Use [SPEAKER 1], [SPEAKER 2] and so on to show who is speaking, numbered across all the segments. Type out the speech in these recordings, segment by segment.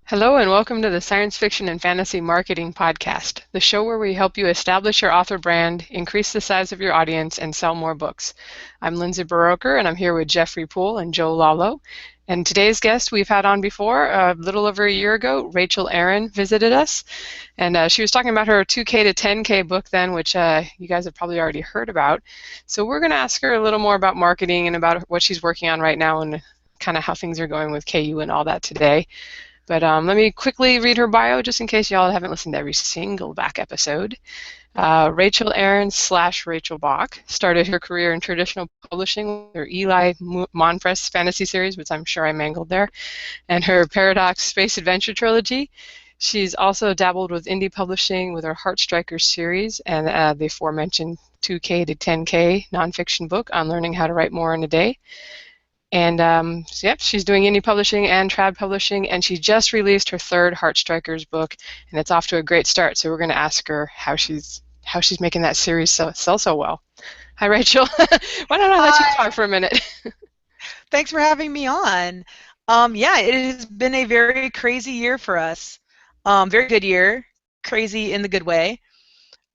[SPEAKER 1] Hello and welcome to the Science Fiction and Fantasy Marketing Podcast, the show where we help you establish your author brand, increase the size of your audience, and sell more books. I'm Lindsay Baroker, and I'm here with Jeffrey Poole and Joe Lalo. And today's guest we've had on before, a little over a year ago, Rachel Aaron visited us, and she was talking about her 2K to 10K book then, which you guys have probably already heard about. So we're going to ask her a little more about marketing and about what she's working on right now and kind of how things are going with KU and all that today. But let me quickly read her bio just in case y'all haven't listened to every single back episode. Rachel Aaron / Rachel Bach started her career in traditional publishing with her Eli Monfres fantasy series, which I'm sure I mangled there, and her Paradox Space Adventure trilogy. She's also dabbled with indie publishing with her Heartstrikers series and the aforementioned 2K to 10K nonfiction book on learning how to write more in a day. And so, yep, she's doing indie publishing and trad publishing, and she just released her third Heartstrikers book, and it's off to a great start. So we're going to ask her how she's making that series sell so well. Hi, Rachel. Why don't I let you talk for a minute?
[SPEAKER 2] Thanks for having me on. Yeah, it has been a very crazy year for us. Very good year, crazy in the good way.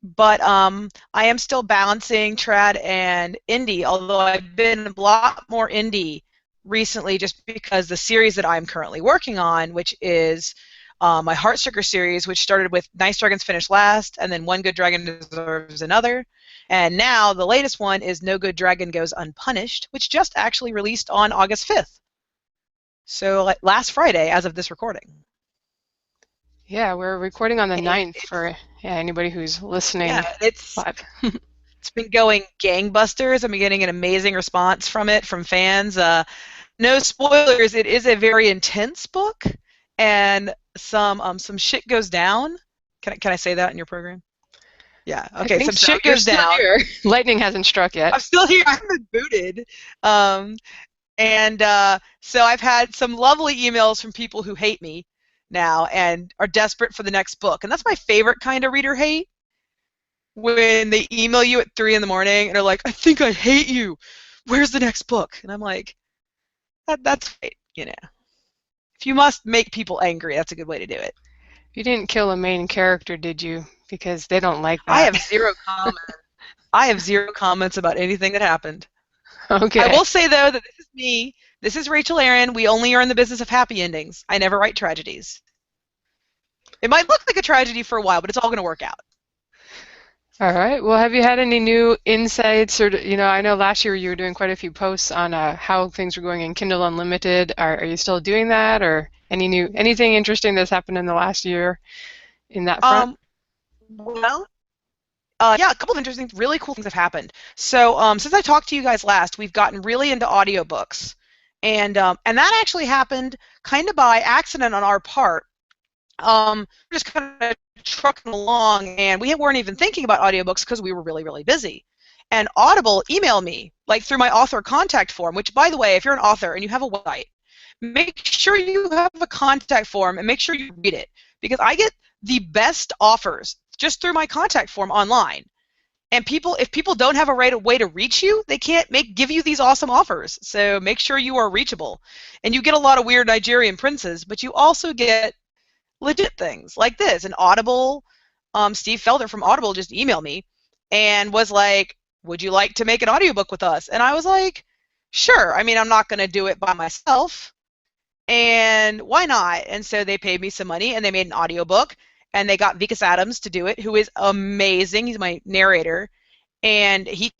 [SPEAKER 2] But I am still balancing trad and indie, although I've been a lot more indie recently just because the series that I'm currently working on, which is my Heartstriker series, which started with Nice Dragons Finish Last, and then One Good Dragon Deserves Another. And now the latest one is No Good Dragon Goes Unpunished, which just actually released on August 5th. So like, last Friday, as of this recording.
[SPEAKER 1] Yeah, we're recording on the 9th for anybody who's listening.
[SPEAKER 2] Yeah, it's been going gangbusters. I'm getting an amazing response from it from fans. No spoilers. It is a very intense book, and some shit goes down. Can I say that in your program? Yeah. Okay. Some
[SPEAKER 1] so.
[SPEAKER 2] shit goes down.
[SPEAKER 1] Here. Lightning hasn't struck yet.
[SPEAKER 2] I'm still here. I haven't been booted. So I've had some lovely emails from people who hate me now and are desperate for the next book, and that's my favorite kind of reader hate. When they email you at 3 in the morning and they're like, I think I hate you. Where's the next book? And I'm like, that's right, you know. If you must make people angry, that's a good way to do it.
[SPEAKER 1] You didn't kill a main character, did you? Because they don't like that.
[SPEAKER 2] I have zero comments. I have zero comments about anything that happened.
[SPEAKER 1] Okay.
[SPEAKER 2] I will say, though, that this is me. This is Rachel Aaron. We only are in the business of happy endings. I never write tragedies. It might look like a tragedy for a while, but it's all going to work out.
[SPEAKER 1] All right. Well, have you had any new insights, or I know last year you were doing quite a few posts on how things were going in Kindle Unlimited. Are you still doing that, or anything interesting that's happened in the last year in that front?
[SPEAKER 2] Yeah, a couple of interesting, really cool things have happened. So since I talked to you guys last, we've gotten really into audiobooks, and that actually happened kind of by accident on our part. Just kind of trucking along, and we weren't even thinking about audiobooks because we were really, really busy. And Audible emailed me, like through my author contact form, which, by the way, if you're an author and you have a website, make sure you have a contact form and make sure you read it, because I get the best offers just through my contact form online. And if people don't have a way to reach you, they can't give you these awesome offers. So make sure you are reachable. And you get a lot of weird Nigerian princes, but you also get legit things like this. And Audible, Steve Felder from Audible just emailed me and was like, would you like to make an audiobook with us? And I was like, sure. I mean, I'm not going to do it by myself, and why not? And so they paid me some money and they made an audiobook, and they got Vikas Adams to do it, who is amazing. He's my narrator, and he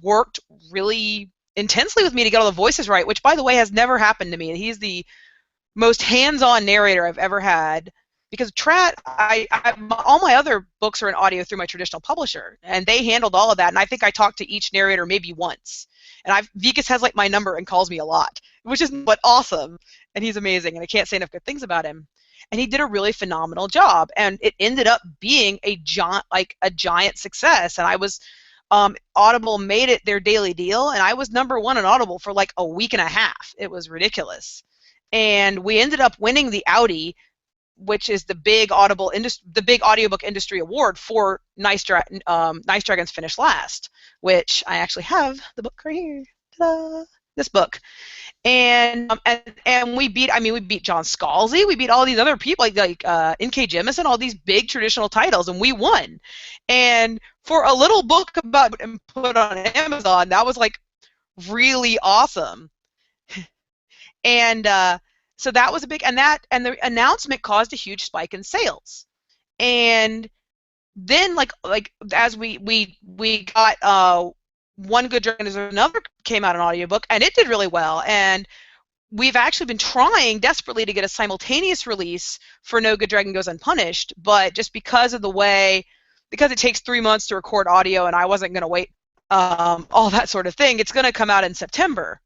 [SPEAKER 2] worked really intensely with me to get all the voices right, which, by the way, has never happened to me. He's the most hands-on narrator I've ever had, because all my other books are in audio through my traditional publisher, and they handled all of that, and I think I talked to each narrator maybe once. And Vikas has my number and calls me a lot, which is awesome, and he's amazing, and I can't say enough good things about him. And he did a really phenomenal job, and it ended up being a giant success. And I was Audible made it their daily deal, and I was #1 on Audible for like a week and a half. It was ridiculous. And we ended up winning the Audi, which is the big audiobook industry award for Nice Dragons Finish Last, which I actually have the book right here. Ta-da! this book. And we beat, I mean, we beat John Scalzi, we beat all these other people like N.K. Jemisin, all these big traditional titles, and we won. And for a little book about and put on Amazon, that was like really awesome. And so that was a big, and the announcement caused a huge spike in sales. And then like as we got One Good Dragon is Another came out an audiobook, and it did really well. And we've actually been trying desperately to get a simultaneous release for No Good Dragon Goes Unpunished, but just because of the way, because it takes 3 months to record audio, and I wasn't going to wait all that sort of thing, it's going to come out in September.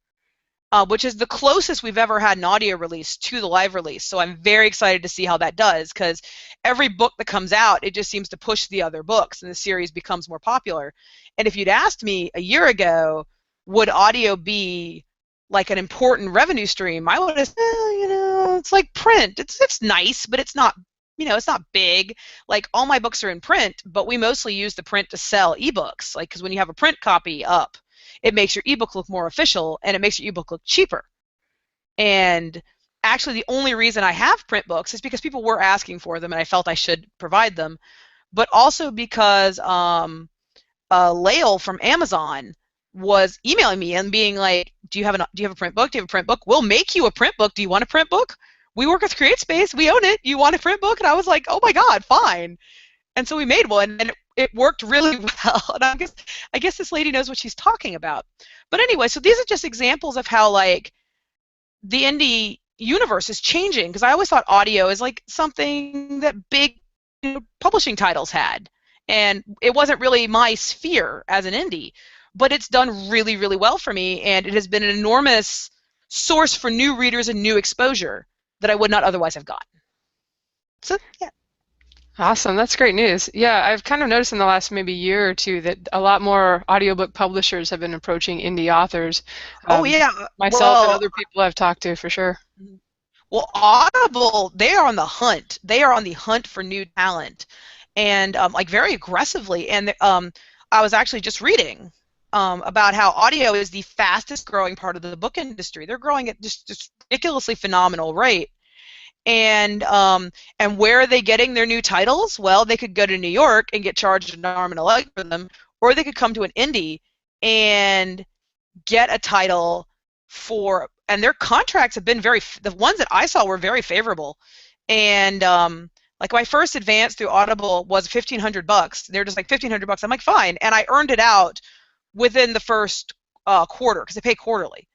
[SPEAKER 2] Which is the closest we've ever had an audio release to the live release. So I'm very excited to see how that does, because every book that comes out, it just seems to push the other books, and the series becomes more popular. And if you'd asked me a year ago, would audio be like an important revenue stream, I would have said, it's like print. It's nice, but it's not, it's not big. Like, all my books are in print, but we mostly use the print to sell ebooks. Like, because when you have a print copy up, it makes your ebook look more official, and it makes your ebook look cheaper. And actually, the only reason I have print books is because people were asking for them, and I felt I should provide them, but also because Lael from Amazon was emailing me and being like, do you have a print book? Do you have a print book? We'll make you a print book. Do you want a print book? We work with CreateSpace. We own it. You want a print book? And I was like, oh my God, fine. And so we made one, and it worked really well. And I guess this lady knows what she's talking about. But anyway, so these are just examples of how like the indie universe is changing, because I always thought audio is like something that big publishing titles had, and it wasn't really my sphere as an indie. But it's done really, really well for me, and it has been an enormous source for new readers and new exposure that I would not otherwise have gotten. So yeah.
[SPEAKER 1] Awesome. That's great news. Yeah, I've kind of noticed in the last maybe year or two that a lot more audiobook publishers have been approaching indie authors.
[SPEAKER 2] Oh yeah.
[SPEAKER 1] Myself and other people I've talked to, for sure.
[SPEAKER 2] Well, Audible, they are on the hunt. They are on the hunt for new talent, and like very aggressively. And I was actually just reading about how audio is the fastest growing part of the book industry. They're growing at just ridiculously phenomenal rate. And where are they getting their new titles? Well, they could go to New York and get charged an arm and a leg for them, or they could come to an indie and get a title for, and their contracts have been the ones that I saw were very favorable. And like my first advance through Audible was $1,500. They're just like $1,500. I'm like, fine, and I earned it out within the first quarter, because they pay quarterly.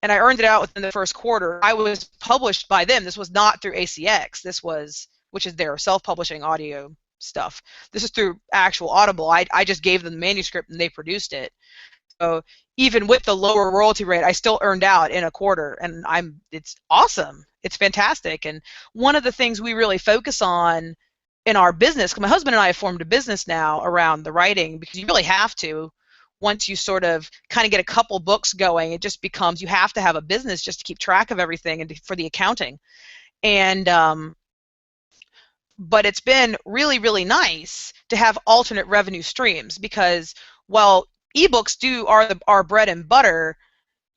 [SPEAKER 2] And I earned it out within the first quarter. I was published by them. This was not through ACX. This was, which is their self-publishing audio stuff. This is through actual Audible. I just gave them the manuscript and they produced it. So even with the lower royalty rate, I still earned out in a quarter, and it's awesome. It's fantastic. And one of the things we really focus on in our business, because my husband and I have formed a business now around the writing, because you really have to. Once you sort of kind of get a couple books going, it just becomes, you have to have a business just to keep track of everything and for the accounting. And but it's been really, really nice to have alternate revenue streams, because while ebooks are our bread and butter,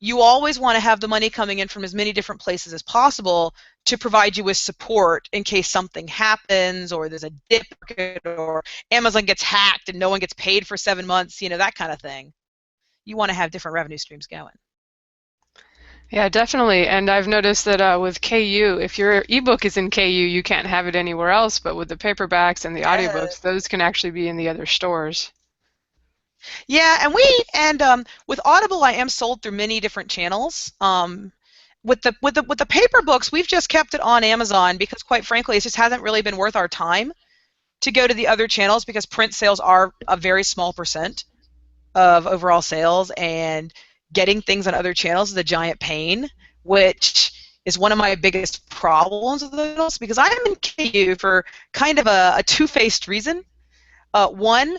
[SPEAKER 2] you always want to have the money coming in from as many different places as possible to provide you with support in case something happens, or there's a dip, or Amazon gets hacked and no one gets paid for 7 months, that kind of thing. You want to have different revenue streams going.
[SPEAKER 1] Yeah, definitely. And I've noticed that with KU, if your ebook is in KU, you can't have it anywhere else, but with the paperbacks and the audiobooks, those can actually be in the other stores.
[SPEAKER 2] Yeah, and with Audible, I am sold through many different channels. With the paper books, we've just kept it on Amazon, because quite frankly, it just hasn't really been worth our time to go to the other channels, because print sales are a very small percent of overall sales, and getting things on other channels is a giant pain, which is one of my biggest problems with those, because I am in KU for kind of a two-faced reason. One,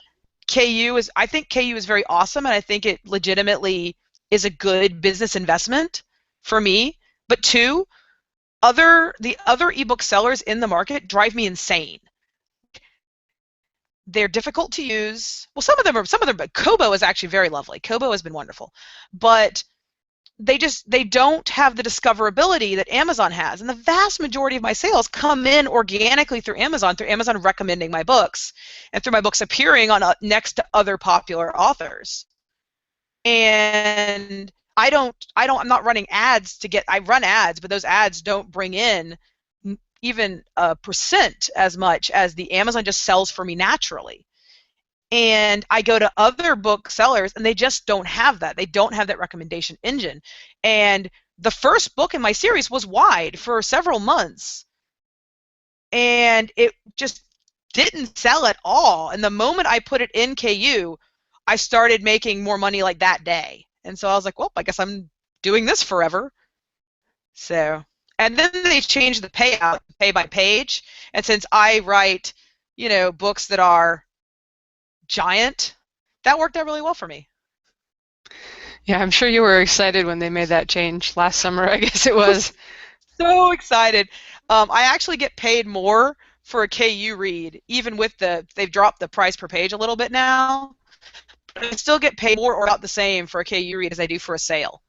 [SPEAKER 2] I think KU is very awesome, and I think it legitimately is a good business investment for me. But two, the other ebook sellers in the market drive me insane. They're difficult to use. Well, some of them, but Kobo is actually very lovely. Kobo has been wonderful, but they don't have the discoverability that Amazon has. And the vast majority of my sales come in organically through Amazon recommending my books, and through my books appearing on next to other popular authors. And I'm not running ads I run ads, but those ads don't bring in even a percent as much as the Amazon just sells for me naturally. And I go to other booksellers and they just don't have that. They don't have that recommendation engine. And the first book in my series was wide for several months, and it just didn't sell at all. And the moment I put it in KU, I started making more money like that day. And so I was like, well, I guess I'm doing this forever. So, and then they changed the payout, pay by page. And since I write, books that are giant, that worked out really well for me.
[SPEAKER 1] Yeah, I'm sure you were excited when they made that change last summer, I guess it was.
[SPEAKER 2] So excited. I actually get paid more for a KU read, even with they've dropped the price per page a little bit now. But I still get paid more or about the same for a KU read as I do for a sale,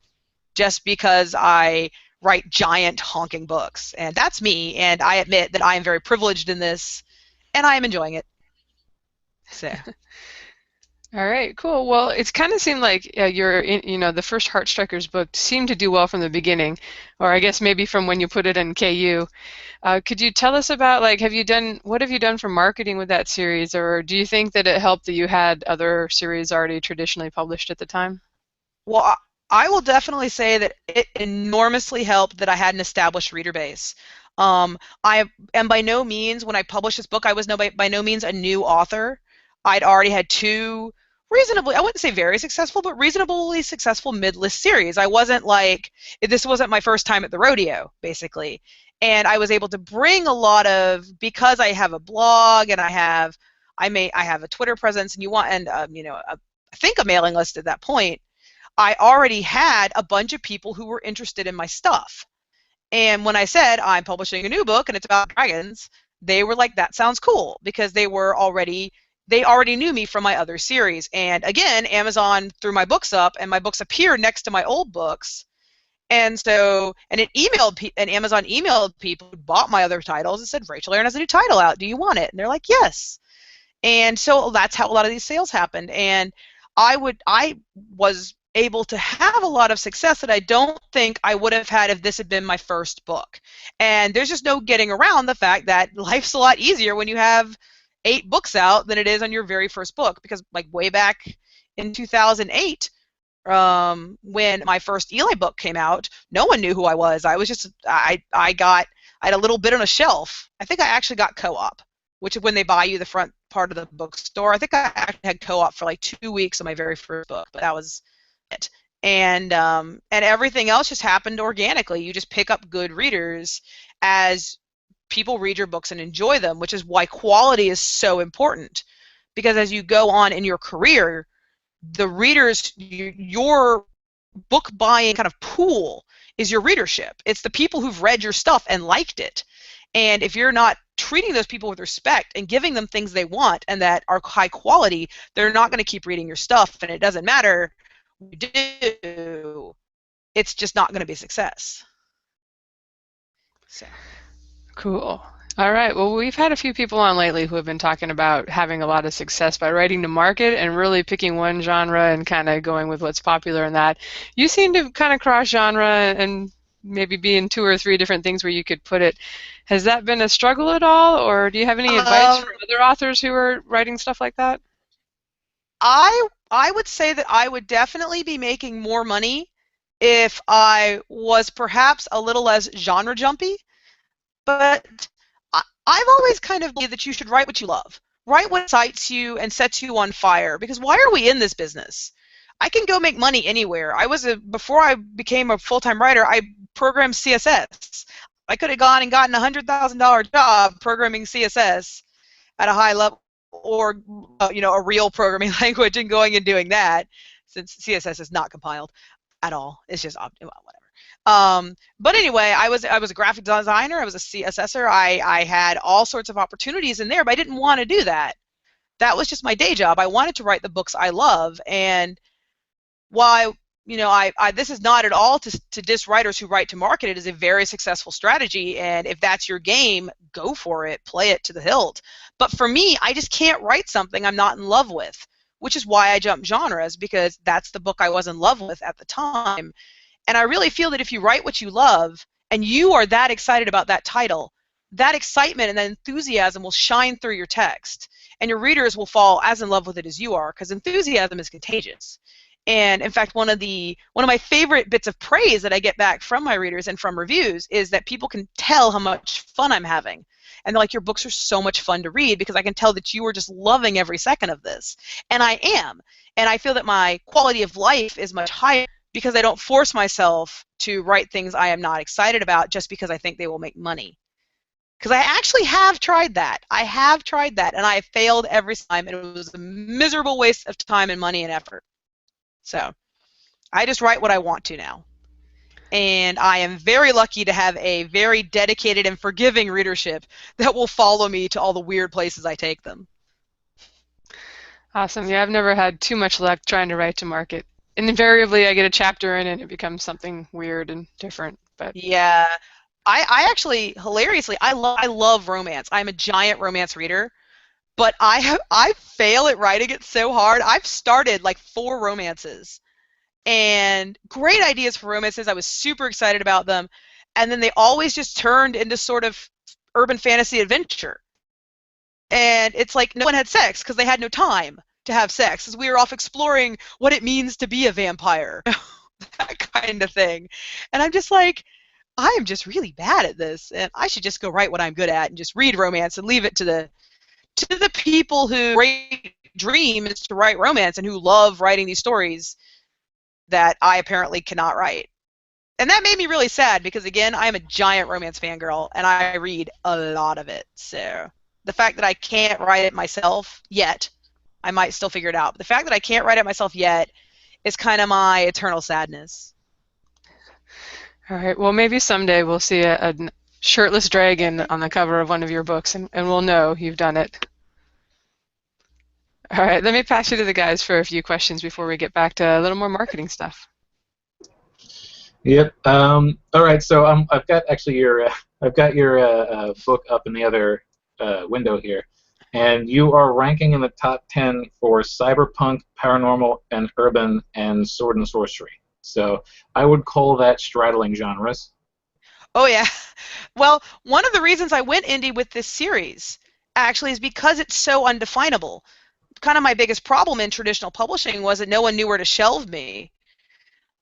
[SPEAKER 2] just because I write giant honking books. And that's me, and I admit that I am very privileged in this, and I am enjoying it. So.
[SPEAKER 1] All right, cool. Well, it's kind of seemed like the first Heartstrikers book seemed to do well from the beginning, or I guess maybe from when you put it in KU. Could you tell us about, what have you done for marketing with that series, or do you think that it helped that you had other series already traditionally published at the time?
[SPEAKER 2] Well, I will definitely say that it enormously helped that I had an established reader base. I am by no means, when I published this book, I was by no means a new author. I'd already had two reasonably, I wouldn't say very successful, but reasonably successful mid-list series. I wasn't this wasn't my first time at the rodeo, basically. And I was able to bring a lot because I have a blog and I have a Twitter presence, and I think a mailing list at that point. I already had a bunch of people who were interested in my stuff. And when I said I'm publishing a new book and it's about dragons, they were like, that sounds cool, because they already knew me from my other series. And again, Amazon threw my books up, and my books appeared next to my old books. And so, and Amazon emailed people who bought my other titles and said, Rachel Aaron has a new title out. Do you want it? And they're like, yes. And so that's how a lot of these sales happened. And I was able to have a lot of success that I don't think I would have had if this had been my first book. And there's just no getting around the fact that life's a lot easier when you have 8 books out than it is on your very first book. Because way back in 2008, when my first Eli book came out, no one knew who I was. I was just, I had a little bit on a shelf. I think I actually got co-op, which is when they buy you the front part of the bookstore. I think I actually had co-op for 2 weeks on my very first book, but that was it. And everything else just happened organically. You just pick up good readers as people read your books and enjoy them, which is why quality is so important. Because as you go on in your career, the readers, your book buying kind of pool is your readership. It's the people who've read your stuff and liked it. And if you're not treating those people with respect and giving them things they want and that are high quality, they're not going to keep reading your stuff. And it doesn't matter what you do, it's just not going to be a success. So.
[SPEAKER 1] Cool. All right. Well, we've had a few people on lately who have been talking about having a lot of success by writing to market and really picking one genre and kind of going with what's popular in that. You seem to kind of cross genre and maybe be in 2 or 3 different things where you could put it. Has that been a struggle at all, or do you have any advice for other authors who are writing stuff like that?
[SPEAKER 2] I would say that I would definitely be making more money if I was perhaps a little less genre jumpy, but I've always kind of believed that you should write what you love. Write what excites you and sets you on fire, because why are we in this business? I can go make money anywhere. Before I became a full-time writer, I programmed CSS. I could have gone and gotten a $100,000 job programming CSS at a high level, or a real programming language, and going and doing that, since CSS is not compiled at all. It's just whatever. But anyway, I was a graphic designer. I was a CSSer. I had all sorts of opportunities in there, but I didn't want to do that. That was just my day job. I wanted to write the books I love, and while this is not at all to diss writers who write to market. It is a very successful strategy, and if that's your game, go for it, play it to the hilt. But for me, I just can't write something I'm not in love with, which is why I jumped genres, because that's the book I was in love with at the time. And I really feel that if you write what you love and you are that excited about that title, that excitement and that enthusiasm will shine through your text, and your readers will fall as in love with it as you are, because enthusiasm is contagious. And in fact, one of my favorite bits of praise that I get back from my readers and from reviews is that people can tell how much fun I'm having. And they're like, your books are so much fun to read because I can tell that you are just loving every second of this. And I am. And I feel that my quality of life is much higher because I don't force myself to write things I am not excited about just because I think they will make money. Because I actually have tried that. I have tried that, and I have failed every time, and it was a miserable waste of time and money and effort. So I just write what I want to now. And I am very lucky to have a very dedicated and forgiving readership that will follow me to all the weird places I take them.
[SPEAKER 1] Awesome. Yeah, I've never had too much luck trying to write to market. And invariably, I get a chapter in and it becomes something weird and different. But
[SPEAKER 2] yeah, I actually, hilariously, I love romance. I'm a giant romance reader, but I fail at writing it so hard. I've started like 4 romances. And great ideas for romances. I was super excited about them. And then they always just turned into sort of urban fantasy adventure. And it's like no one had sex because they had no time to have sex, as we were off exploring what it means to be a vampire. That kind of thing. And I'm just like, I am just really bad at this, and I should just go write what I'm good at and just read romance and leave it to the people whose great dream is to write romance and who love writing these stories that I apparently cannot write. And that made me really sad because, again, I am a giant romance fangirl and I read a lot of it. So the fact that I can't write it myself yet, I might still figure it out. But the fact that I can't write it myself yet is kind of my eternal sadness.
[SPEAKER 1] all right, well, maybe someday we'll see a shirtless dragon on the cover of one of your books, and we'll know you've done it. All right, let me pass you to the guys for a few questions before we get back to a little more marketing stuff.
[SPEAKER 3] Yep. All right. So I've got actually I've got your book up in the other window here, and you are ranking in the top 10 for cyberpunk, paranormal, and urban, and sword and sorcery. So I would call that straddling genres.
[SPEAKER 2] Oh, yeah. Well, one of the reasons I went indie with this series actually is because it's so undefinable. Kind of my biggest problem in traditional publishing was that no one knew where to shelve me.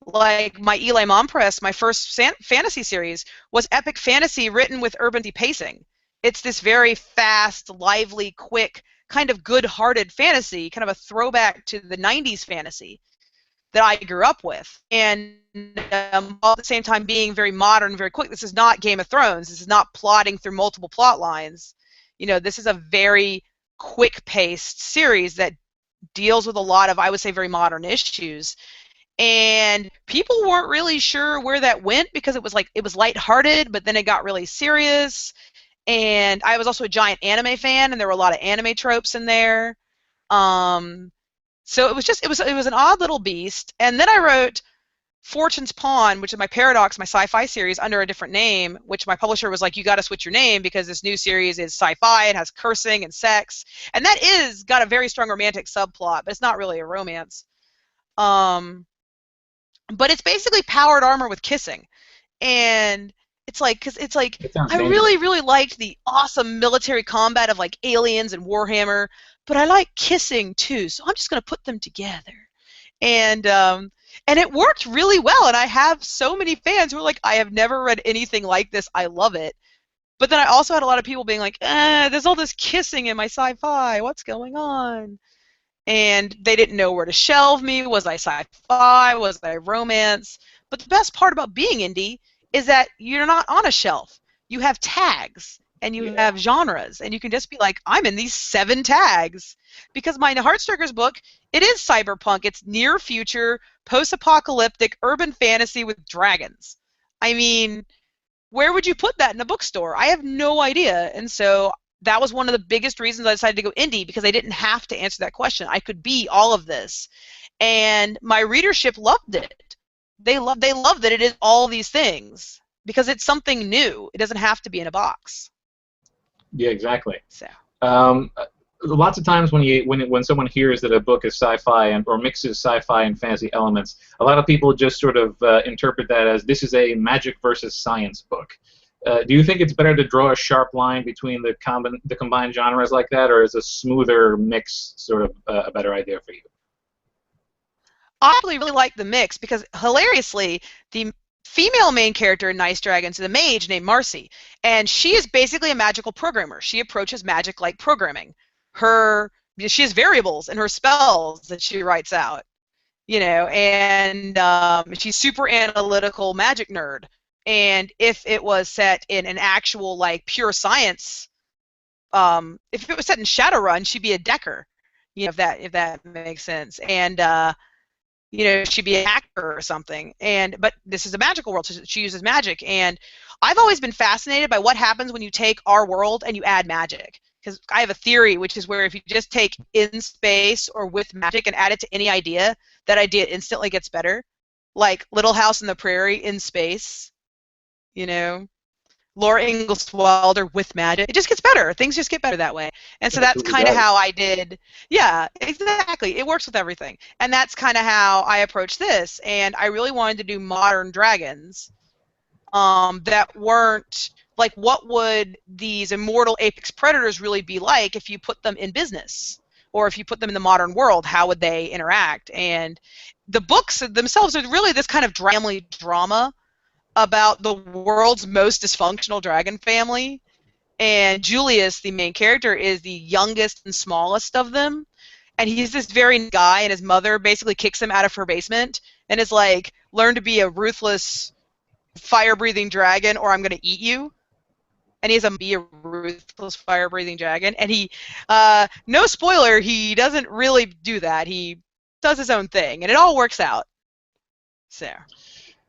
[SPEAKER 2] Like my Eli Mom Press, my first fantasy series was epic fantasy written with urban pacing. It's this very fast, lively, quick, kind of good-hearted fantasy, kind of a throwback to the 90s fantasy that I grew up with. And all at the same time being very modern, very quick. This is not Game of Thrones. This is not plotting through multiple plot lines. This is a very quick-paced series that deals with a lot of, I would say, very modern issues. And people weren't really sure where that went because it was lighthearted, but then it got really serious. And I was also a giant anime fan, and there were a lot of anime tropes in there. So it was an odd little beast. And then I wrote Fortune's Pawn, which is my Paradox, my sci-fi series, under a different name, which my publisher was like, you got to switch your name because this new series is sci-fi, it has cursing and sex, and that got a very strong romantic subplot, but it's not really a romance. But it's basically powered armor with kissing, and it's like, I really, really liked the awesome military combat of like Aliens and Warhammer, but I like kissing too, so I'm just going to put them together. And it worked really well, and I have so many fans who are like, I have never read anything like this, I love it. But then I also had a lot of people being like, there's all this kissing in my sci-fi, what's going on? And they didn't know where to shelve me. Was I sci-fi? Was I romance? But the best part about being indie is that you're not on a shelf. You have tags, and you have genres, and you can just be like, I'm in these 7 tags. Because my Heartstriker's book, it is cyberpunk. It's near future, post-apocalyptic, urban fantasy with dragons. I mean, where would you put that in a bookstore? I have no idea. And so that was one of the biggest reasons I decided to go indie, because I didn't have to answer that question. I could be all of this. And my readership loved it. they love that it is all these things because it's something new. It doesn't have to be in a box.
[SPEAKER 3] Yeah, exactly.
[SPEAKER 2] So.
[SPEAKER 3] Lots of times when someone hears that a book is sci-fi or mixes sci-fi and fantasy elements, a lot of people just sort of interpret that as this is a magic versus science book. Do you think it's better to draw a sharp line between the combined genres like that, or is a smoother mix sort of a better idea for you?
[SPEAKER 2] I really like the mix because, hilariously, the female main character in Nice Dragons is a mage named Marcy, and she is basically a magical programmer. She approaches magic like programming. She has variables in her spells that she writes out, and she's super analytical magic nerd. And if it was set in an actual pure science, if it was set in Shadowrun, she'd be a Decker, if that makes sense. And she'd be a hacker or something. But this is a magical world, so she uses magic. And I've always been fascinated by what happens when you take our world and you add magic. Because I have a theory, which is where if you just take in space or with magic and add it to any idea, that idea instantly gets better. Like Little House on the Prairie in space, Laura Ingalls Wilder with magic. It just gets better. Things just get better that way. And so that's kind of how I did. Yeah, exactly. It works with everything. And that's kind of how I approached this. And I really wanted to do modern dragons that weren't like, what would these immortal apex predators really be like if you put them in business? Or if you put them in the modern world, how would they interact? And the books themselves are really this kind of family drama about the world's most dysfunctional dragon family. And Julius, the main character, is the youngest and smallest of them. And he's this very guy, and his mother basically kicks him out of her basement and is like, learn to be a ruthless, fire-breathing dragon or I'm going to eat you. And he has be a ruthless, fire-breathing dragon. And he, no spoiler, he doesn't really do that. He does his own thing, and it all works out. So.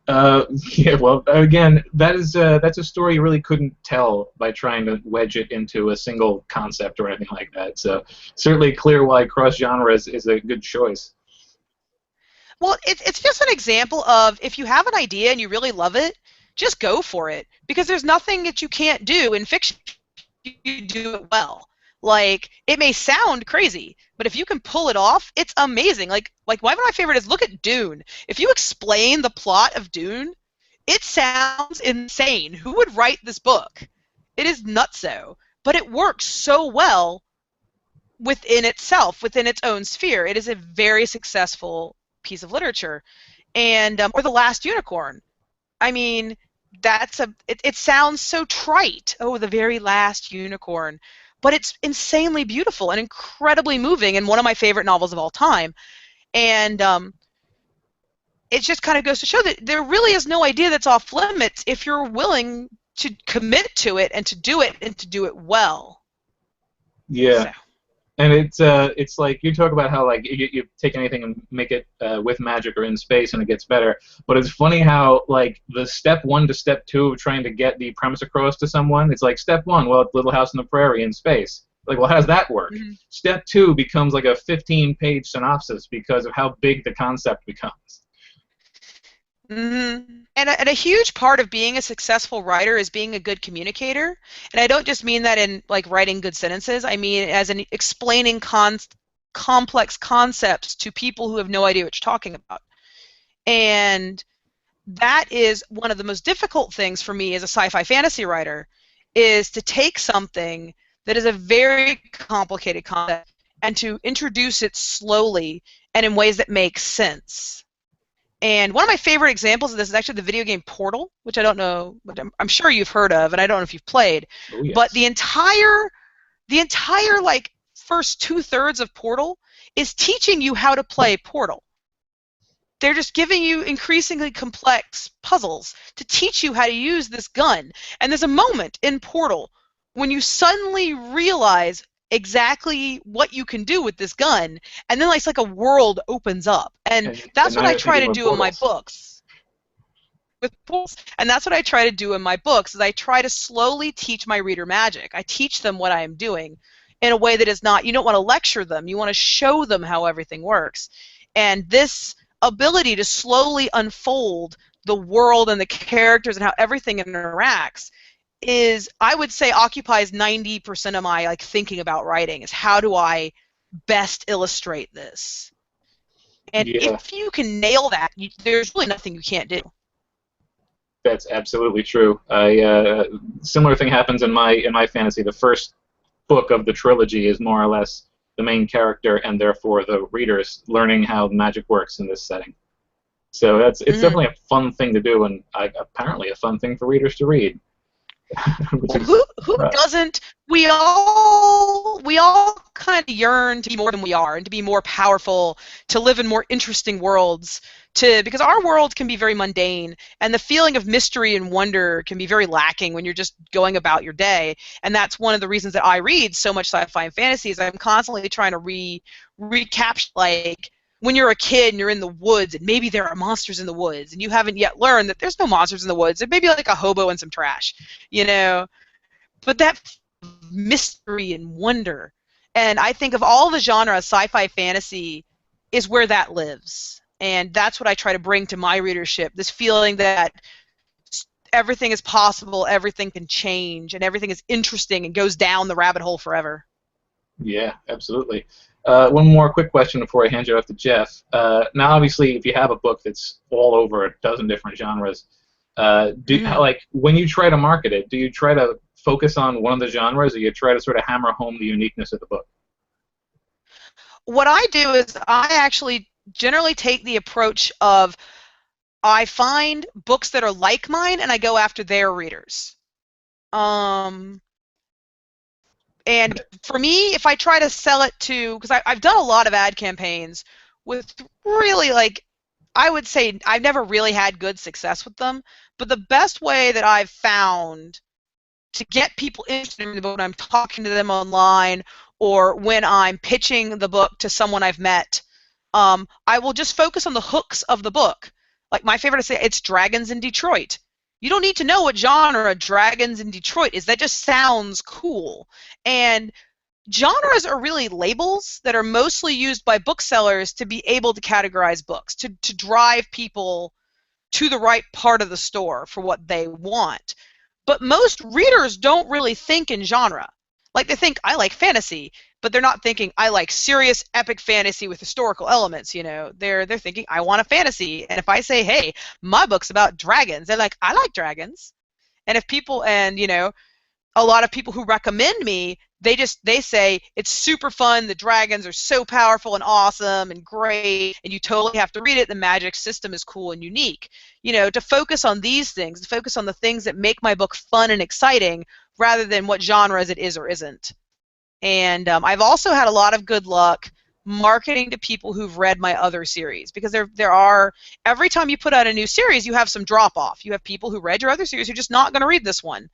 [SPEAKER 3] Yeah, well, again, that's a story you really couldn't tell by trying to wedge it into a single concept or anything like that. So certainly clear why cross-genre is a good choice.
[SPEAKER 2] Well, it's just an example of if you have an idea and you really love it, just go for it. Because there's nothing that you can't do in fiction. You do it well. Like, it may sound crazy, but if you can pull it off, it's amazing. Like one of my favorite is look at Dune. If you explain the plot of Dune, it sounds insane. Who would write this book? It is nutso, but it works so well within itself, within its own sphere. It is a very successful piece of literature. And or The Last Unicorn. I mean, it sounds so trite. Oh, the very last unicorn. But it's insanely beautiful and incredibly moving, and one of my favorite novels of all time. And it just kind of goes to show that there really is no idea that's off limits if you're willing to commit to it and to do it well.
[SPEAKER 3] Yeah.
[SPEAKER 2] So.
[SPEAKER 3] And it's like you talk about how like you take anything and make it with magic or in space and it gets better. But it's funny how like the step 1 to step 2 of trying to get the premise across to someone, it's like step 1, well, Little House on the Prairie in space. Like, well, how does that work?
[SPEAKER 2] Mm-hmm.
[SPEAKER 3] Step 2 becomes like a 15-page synopsis because of how big the concept becomes.
[SPEAKER 2] Mm-hmm. And a huge part of being a successful writer is being a good communicator. And I don't just mean that in like writing good sentences. I mean as in explaining complex concepts to people who have no idea what you're talking about. And that is one of the most difficult things for me as a sci-fi fantasy writer, is to take something that is a very complicated concept and to introduce it slowly and in ways that make sense. And one of my favorite examples of this is actually the video game Portal, which I don't know, but I'm sure you've heard of, and I don't know if you've played.
[SPEAKER 3] Oh, yes.
[SPEAKER 2] But the entire like first 2/3 of Portal is teaching you how to play Portal. They're just giving you increasingly complex puzzles to teach you how to use this gun. And there's a moment in Portal when you suddenly realize exactly what you can do with this gun, and then it's like a world opens up, and that's what I try to do in my books. With portals, and that's what I try to do in my books. Is I try to slowly teach my reader magic. I teach them what I am doing in a way that is not. You don't want to lecture them. You want to show them how everything works. And this ability to slowly unfold the world and the characters and how everything interacts is, I would say, occupies 90% of my like thinking about writing, is how do I best illustrate this? And
[SPEAKER 3] Yeah,
[SPEAKER 2] if you can nail that, there's really nothing you can't do.
[SPEAKER 3] that's absolutely true. Similar thing happens in my fantasy. The first book of the trilogy is more or less the main character and therefore the readers learning how magic works in this setting. So it's definitely a fun thing to do, and apparently a fun thing for readers to read. Which
[SPEAKER 2] Well,
[SPEAKER 3] is
[SPEAKER 2] who doesn't? We all kind of yearn to be more than we are, and to be more powerful, to live in more interesting worlds. Because our world can be very mundane, and the feeling of mystery and wonder can be very lacking when you're just going about your day. And that's one of the reasons that I read so much sci-fi and fantasy. Is I'm constantly trying to recapture, like, when you're a kid and you're in the woods and maybe there are monsters in the woods and you haven't yet learned that there's no monsters in the woods. There may be like a hobo and some trash, you know. But that mystery and wonder, and I think of all the genres, sci-fi, fantasy is where that lives, and that's what I try to bring to my readership. This feeling that everything is possible, everything can change, and everything is interesting and goes down the rabbit hole forever.
[SPEAKER 3] Yeah, absolutely. One more quick question before I hand you off to Jeff. Now, obviously, if you have a book that's all over a dozen different genres, like when you try to market it, do you try to focus on one of the genres, or you try to sort of hammer home the uniqueness of the book?
[SPEAKER 2] What I do is I actually generally take the approach of, I find books that are like mine and I go after their readers. And for me, if I try to sell it to, because I've done a lot of ad campaigns with really, like, I would say I've never really had good success with them, but the best way that I've found to get people interested in the book when I'm talking to them online or when I'm pitching the book to someone I've met, I will just focus on the hooks of the book. Like, my favorite is, say, it's Dragons in Detroit. You don't need to know what genre Dragons in Detroit is. That just sounds cool. And genres are really labels that are mostly used by booksellers to be able to categorize books, to drive people to the right part of the store for what they want. But most readers don't really think in genre. Like, they think, I like fantasy, but they're not thinking, I like serious epic fantasy with historical elements, you know. They're thinking, I want a fantasy. And if I say, hey, my book's about dragons, they're like, I like dragons. And if people, and, you know, a lot of people who recommend me, they say it's super fun, the dragons are so powerful and awesome and great, and you totally have to read it, the magic system is cool and unique. You know, to focus on these things, to focus on the things that make my book fun and exciting rather than what genres it is or isn't. And I've also had a lot of good luck marketing to people who've read my other series, because there are, every time you put out a new series, you have some drop off. You have people who read your other series who are just not going to read this one.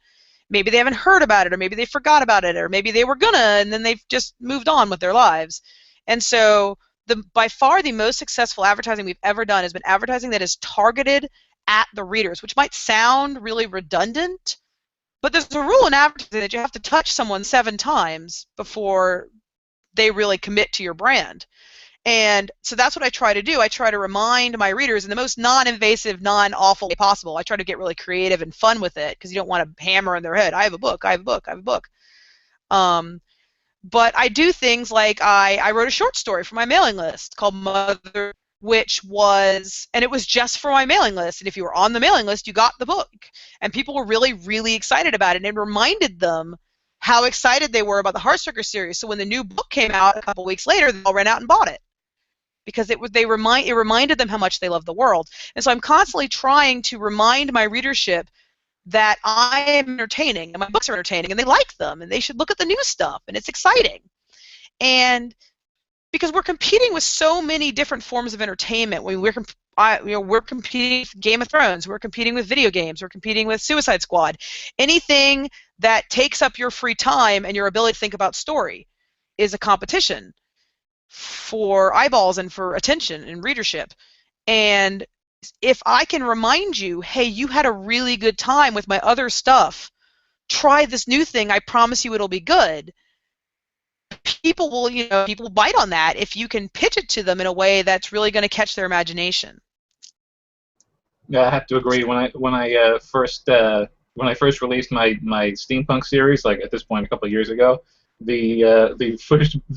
[SPEAKER 2] Maybe they haven't heard about it, or maybe they forgot about it, or maybe they were gonna and then they've just moved on with their lives. And so by far the most successful advertising we've ever done has been advertising that is targeted at the readers, which might sound really redundant, but there's a rule in advertising that you have to touch someone 7 times before they really commit to your brand. And so that's what I try to do. I try to remind my readers in the most non-invasive, non-awful way possible. I try to get really creative and fun with it, because you don't want to hammer in their head, I have a book, I have a book, I have a book. But I do things like I wrote a short story for my mailing list called Mother, which was, and it was just for my mailing list. And if you were on the mailing list, you got the book. And people were really, really excited about it. And it reminded them how excited they were about the Heartstopper series. So when the new book came out a couple weeks later, they all ran out and bought it, because it reminded them how much they love the world. And so I'm constantly trying to remind my readership that I am entertaining and my books are entertaining and they like them and they should look at the new stuff and it's exciting. And because we're competing with so many different forms of entertainment, we're competing with Game of Thrones, we're competing with video games, we're competing with Suicide Squad, anything that takes up your free time and your ability to think about story is a competition for eyeballs and for attention and readership. And if I can remind you, hey, you had a really good time with my other stuff, try this new thing, I promise you it'll be good, people will, people bite on that if you can pitch it to them in a way that's really going to catch their imagination.
[SPEAKER 3] Yeah, I have to agree. When I first released my steampunk series, like at this point a couple of years ago, the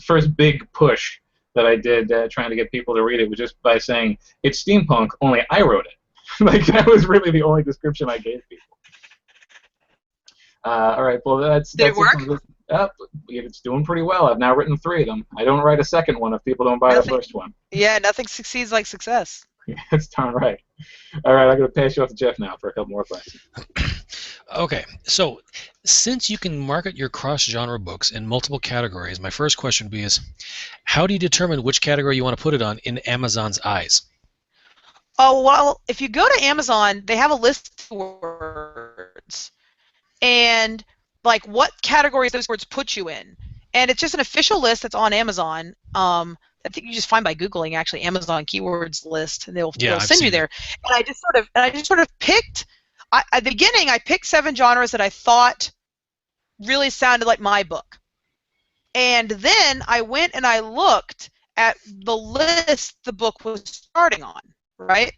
[SPEAKER 3] first big push that I did trying to get people to read it was just by saying it's steampunk, only I wrote it. Like that was really the only description I gave people. All right, well that's
[SPEAKER 2] Did it work?
[SPEAKER 3] It's doing pretty well. I've now written 3 of them. I don't write a second one if people don't buy the first one.
[SPEAKER 2] Yeah, nothing succeeds like success.
[SPEAKER 3] That's darn right. All right, I'm going to pass you off to Jeff now for a couple more questions.
[SPEAKER 4] Okay, so since you can market your cross-genre books in multiple categories, my first question would be how do you determine which category you want to put it on in Amazon's eyes?
[SPEAKER 2] Oh, well, if you go to Amazon, they have a list of words. And like what categories those words put you in. And it's just an official list that's on Amazon. I think you just find by Googling actually Amazon keywords list, and they'll send you there. And I just sort of picked. At the beginning, I picked 7 genres that I thought really sounded like my book. And then I went and I looked at the list the book was starting on, right?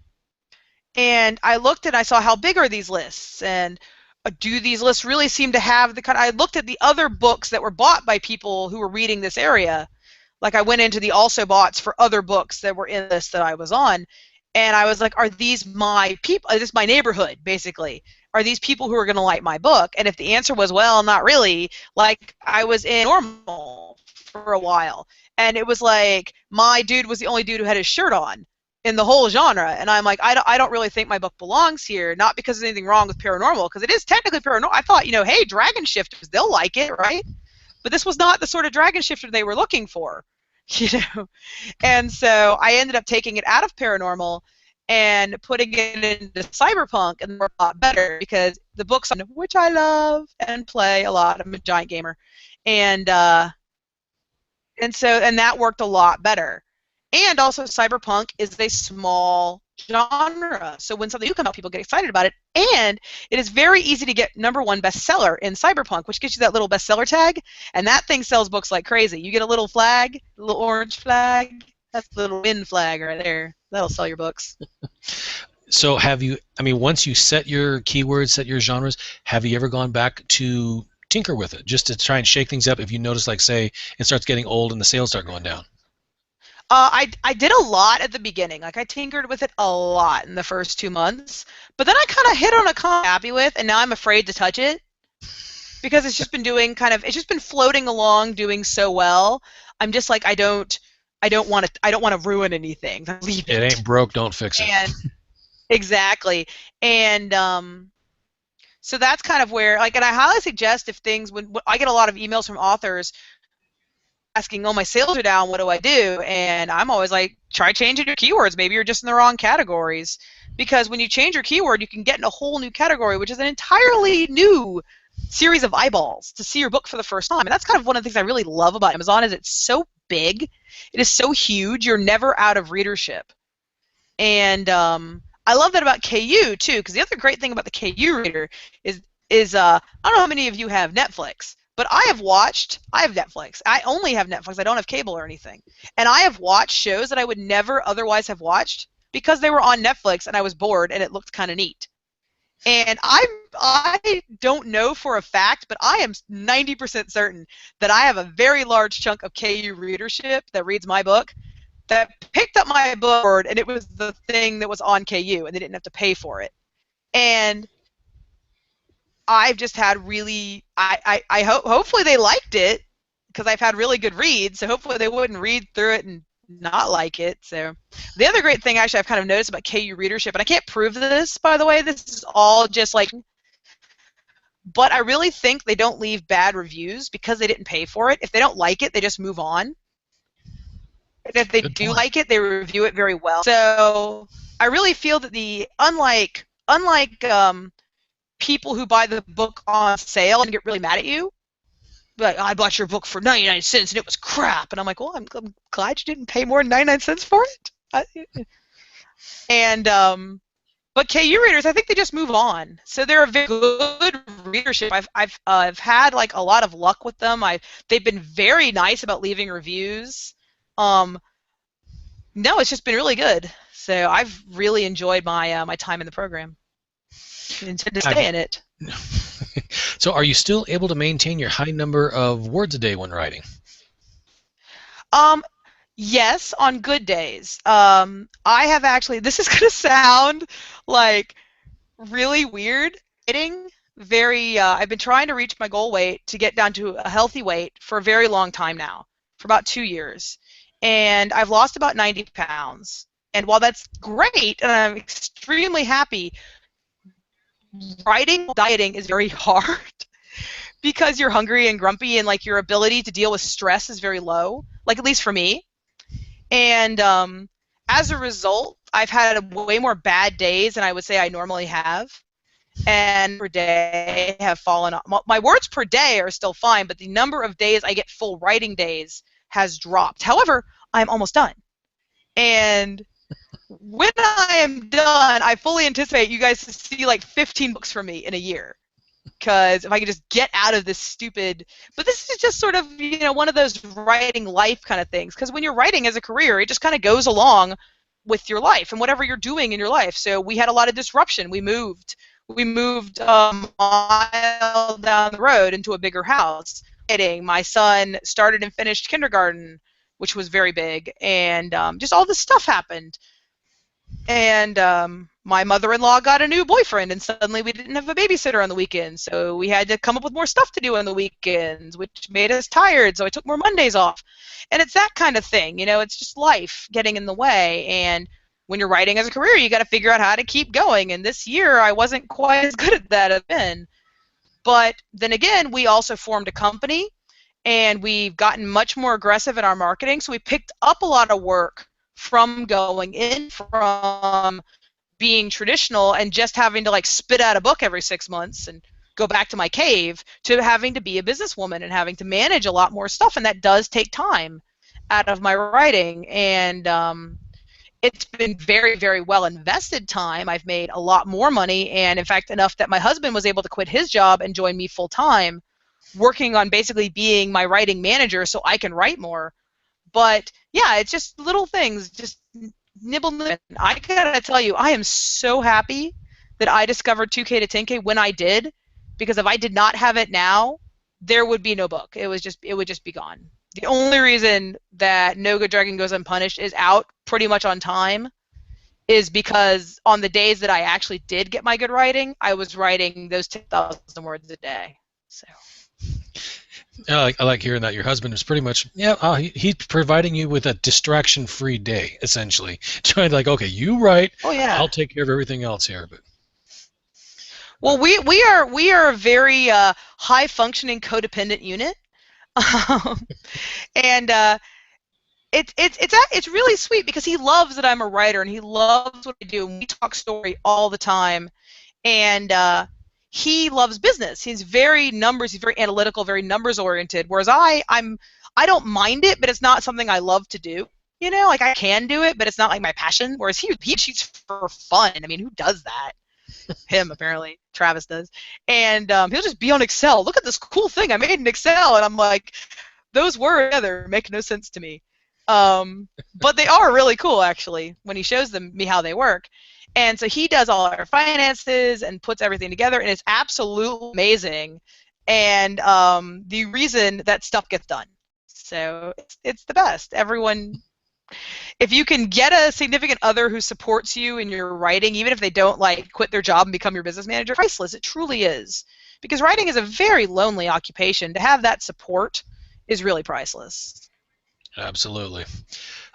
[SPEAKER 2] And I looked and I saw how big are these lists, and do these lists really seem to have the kind? I looked at the other books that were bought by people who were reading this area. Like I went into the also boughts for other books that were in this that I was on, and I was like, are these my people? Is this my neighborhood, basically? Are these people who are going to like my book? And if the answer was, well, not really, like I was in normal for a while, and it was like my dude was the only dude who had his shirt on in the whole genre, and I'm like, I don't really think my book belongs here, not because there's anything wrong with paranormal, because it is technically paranormal. I thought, hey, dragon shifters, they'll like it, right? But this was not the sort of dragon shifter they were looking for, And so I ended up taking it out of paranormal and putting it into cyberpunk, and they're a lot better because the books on which I love and play a lot. I'm a giant gamer, and that worked a lot better. And also, cyberpunk is a small genre, so when something new comes out, people get excited about it. And it is very easy to get #1 bestseller in cyberpunk, which gets you that little bestseller tag, and that thing sells books like crazy. You get a little flag, a little orange flag. That's the little win flag right there. That'll sell your books.
[SPEAKER 4] So once you set your keywords, set your genres, have you ever gone back to tinker with it, just to try and shake things up if you notice, like, say, it starts getting old and the sales start going down?
[SPEAKER 2] I did a lot at the beginning. Like I tinkered with it a lot in the first 2 months, but then I kind of hit on a con I'm happy with, and now I'm afraid to touch it because it's just been it's just been floating along, doing so well. I'm just like I don't want to ruin anything. Leave it.
[SPEAKER 4] It ain't broke, don't fix it.
[SPEAKER 2] And exactly, and so that's kind of where and I highly suggest if things when I get a lot of emails from authors asking, oh, my sales are down, what do I do? And I'm always like, try changing your keywords. Maybe you're just in the wrong categories. Because when you change your keyword, you can get in a whole new category, which is an entirely new series of eyeballs to see your book for the first time. And that's kind of one of the things I really love about Amazon is it's so big. It is so huge. You're never out of readership. And I love that about KU, too, because the other great thing about the KU reader is I don't know how many of you have Netflix, but I have Netflix. I only have Netflix. I don't have cable or anything. And I have watched shows that I would never otherwise have watched because they were on Netflix and I was bored and it looked kind of neat. And I don't know for a fact, but I am 90% certain that I have a very large chunk of KU readership that reads my book that picked up my book, and it was the thing that was on KU and they didn't have to pay for it. And I've just had really, hopefully they liked it because I've had really good reads, so hopefully they wouldn't read through it and not like it. So the other great thing actually I've kind of noticed about KU readership, and I can't prove this, by the way, this is all just like, but I really think they don't leave bad reviews because they didn't pay for it. If they don't like it, they just move on. And if they do like it, they review it very well. So I really feel that unlike people who buy the book on sale and get really mad at you, like, I bought your book for 99 cents and it was crap, and I'm like, well, I'm glad you didn't pay more than 99 cents for it. But KU readers, I think they just move on. So they're a very good readership. I've had like a lot of luck with them. They've been very nice about leaving reviews. No, it's just been really good. So I've really enjoyed my my time in the program. I intend to stay in it.
[SPEAKER 4] So are you still able to maintain your high number of words a day when writing?
[SPEAKER 2] Yes, on good days. I have actually, this is going to sound like really weird. I've been trying to reach my goal weight to get down to a healthy weight for a very long time now, for about 2 years. And I've lost about 90 pounds. And while that's great, and I'm extremely happy, dieting is very hard because you're hungry and grumpy and like your ability to deal with stress is very low, like at least for me. And as a result, I've had way more bad days than I would say I normally have. And per day have fallen off. My words per day are still fine, but the number of days I get full writing days has dropped. However, I'm almost done. And when I am done, I fully anticipate you guys to see like 15 books from me in a year. Because if I could just get out of this stupid, but this is just sort of, you know, one of those writing life kind of things. Because when you're writing as a career, it just kind of goes along with your life and whatever you're doing in your life. So we had a lot of disruption. We moved a mile down the road into a bigger house. My son started and finished kindergarten, which was very big, and just all this stuff happened. And my mother-in-law got a new boyfriend, and suddenly we didn't have a babysitter on the weekends, so we had to come up with more stuff to do on the weekends, which made us tired, so I took more Mondays off. And it's that kind of thing, you know, it's just life getting in the way, and when you're writing as a career, you got to figure out how to keep going, and this year I wasn't quite as good at that as I've been. But then again, we also formed a company, and we've gotten much more aggressive in our marketing, so we picked up a lot of work from going in from being traditional and just having to like spit out a book every 6 months and go back to my cave to having to be a businesswoman and having to manage a lot more stuff, and that does take time out of my writing. And it's been very, very well invested time. I've made a lot more money, and in fact enough that my husband was able to quit his job and join me full time, working on basically being my writing manager so I can write more. But yeah, it's just little things, just nibble. I gotta tell you, I am so happy that I discovered 2K to 10K when I did, because if I did not have it now, there would be no book. It would just be gone. The only reason that No Good Dragon Goes Unpunished is out pretty much on time is because on the days that I actually did get my good writing, I was writing those 10,000 words a day. So.
[SPEAKER 4] I like hearing that your husband is pretty much, he's providing you with a distraction-free day, essentially. Trying to like, okay, you write,
[SPEAKER 2] oh, yeah.
[SPEAKER 4] I'll take care of everything else here. But
[SPEAKER 2] well, we are a very high-functioning codependent unit, and it's really sweet because he loves that I'm a writer and he loves what I do, and we talk story all the time, and he loves business. He's very numbers. He's very analytical, very numbers oriented. Whereas I don't mind it, but it's not something I love to do. You know, like I can do it, but it's not like my passion. Whereas he cheats for fun. I mean, who does that? Him, apparently. Travis does. And he'll just be on Excel. Look at this cool thing I made in Excel, and I'm like, those words together make no sense to me. But they are really cool, actually, when he shows me how they work. And so he does all our finances and puts everything together, and it's absolutely amazing. And the reason that stuff gets done. So it's the best. Everyone, if you can get a significant other who supports you in your writing, even if they don't like quit their job and become your business manager, priceless. It truly is. Because writing is a very lonely occupation. To have that support is really priceless.
[SPEAKER 4] Absolutely.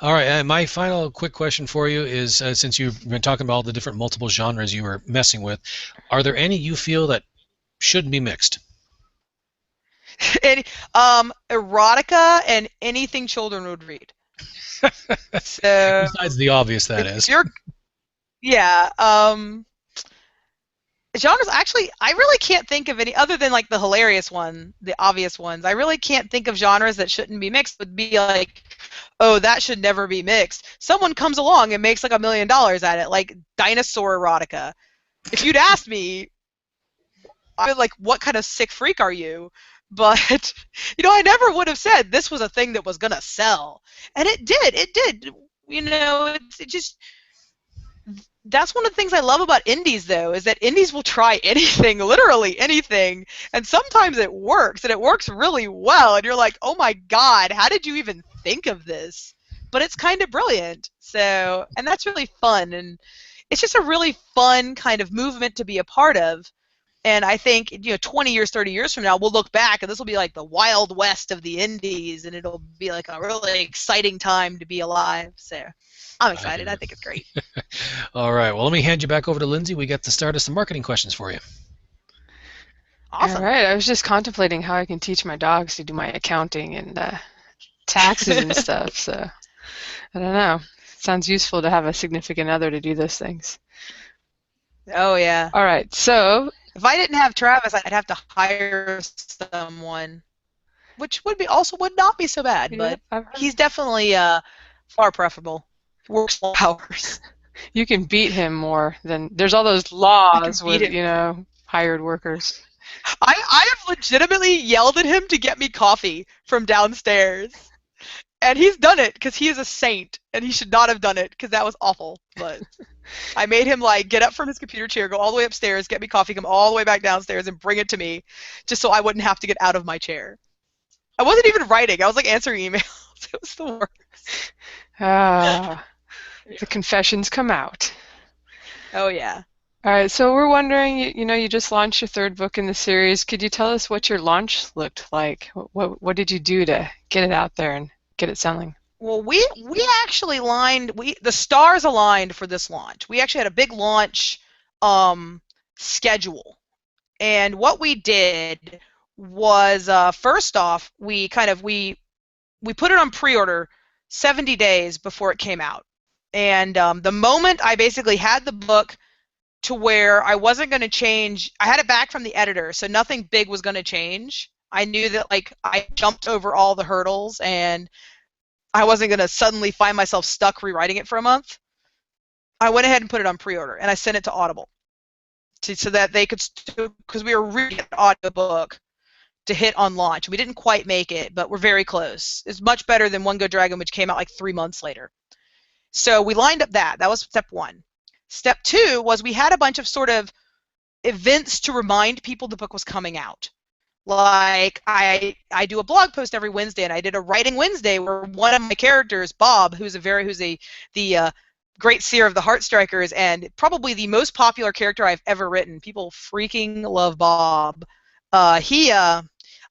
[SPEAKER 4] All right, and my final quick question for you is, since you've been talking about all the different multiple genres you were messing with, are there any you feel that shouldn't be mixed?
[SPEAKER 2] Erotica and anything children would read. So,
[SPEAKER 4] besides the obvious, that is.
[SPEAKER 2] Yeah. Genres, actually, I really can't think of any other than like the hilarious one, the obvious ones. I really can't think of genres that shouldn't be mixed. Would be like, oh, that should never be mixed. Someone comes along and makes like $1 million at it, like dinosaur erotica. If you'd asked me, I'd be like, what kind of sick freak are you? But I never would have said this was a thing that was gonna sell, and it did. It did. It just that's one of the things I love about indies, though, is that indies will try anything, literally anything, and sometimes it works, and it works really well, and you're like, oh my god, how did you even think of this? But it's kind of brilliant, so, and that's really fun, and it's just a really fun kind of movement to be a part of, and I think, 20 years, 30 years from now, we'll look back, and this will be like the Wild West of the indies, and it'll be like a really exciting time to be alive, so I'm excited. I think it's great.
[SPEAKER 4] All right. Well, let me hand you back over to Lindsay. We got to start us some marketing questions for you.
[SPEAKER 2] Awesome.
[SPEAKER 1] All right. I was just contemplating how I can teach my dogs to do my accounting and taxes and stuff. So I don't know. Sounds useful to have a significant other to do those things.
[SPEAKER 2] Oh, yeah.
[SPEAKER 1] All right. So
[SPEAKER 2] if I didn't have Travis, I'd have to hire someone, which would not be so bad,
[SPEAKER 1] yeah,
[SPEAKER 2] but he's definitely far preferable. Works long hours.
[SPEAKER 1] You can beat him more than there's all those laws with hired workers.
[SPEAKER 2] I have legitimately yelled at him to get me coffee from downstairs, and he's done it because he is a saint, and he should not have done it because that was awful. But I made him get up from his computer chair, go all the way upstairs, get me coffee, come all the way back downstairs, and bring it to me, just so I wouldn't have to get out of my chair. I wasn't even writing; I was answering emails. It was the worst.
[SPEAKER 1] The confessions come out.
[SPEAKER 2] Oh, yeah.
[SPEAKER 1] All right, so we're wondering, you just launched your third book in the series. Could you tell us what your launch looked like? What did you do to get it out there and get it selling?
[SPEAKER 2] Well, we actually the stars aligned for this launch. We actually had a big launch schedule. And what we did was, first off, we put it on pre-order 70 days before it came out. And the moment I basically had the book to where I wasn't going to change, I had it back from the editor, so nothing big was going to change. I knew that I jumped over all the hurdles and I wasn't going to suddenly find myself stuck rewriting it for a month. I went ahead and put it on pre-order, and I sent it to Audible so that they could, because we were reading an audiobook to hit on launch. We didn't quite make it, but we're very close. It's much better than One Go Dragon, which came out 3 months later. So we lined up that. That was step one. Step two was we had a bunch of sort of events to remind people the book was coming out. Like I do a blog post every Wednesday, and I did a Writing Wednesday where one of my characters, Bob, who's the great seer of the Heartstrikers and probably the most popular character I've ever written. People freaking love Bob. I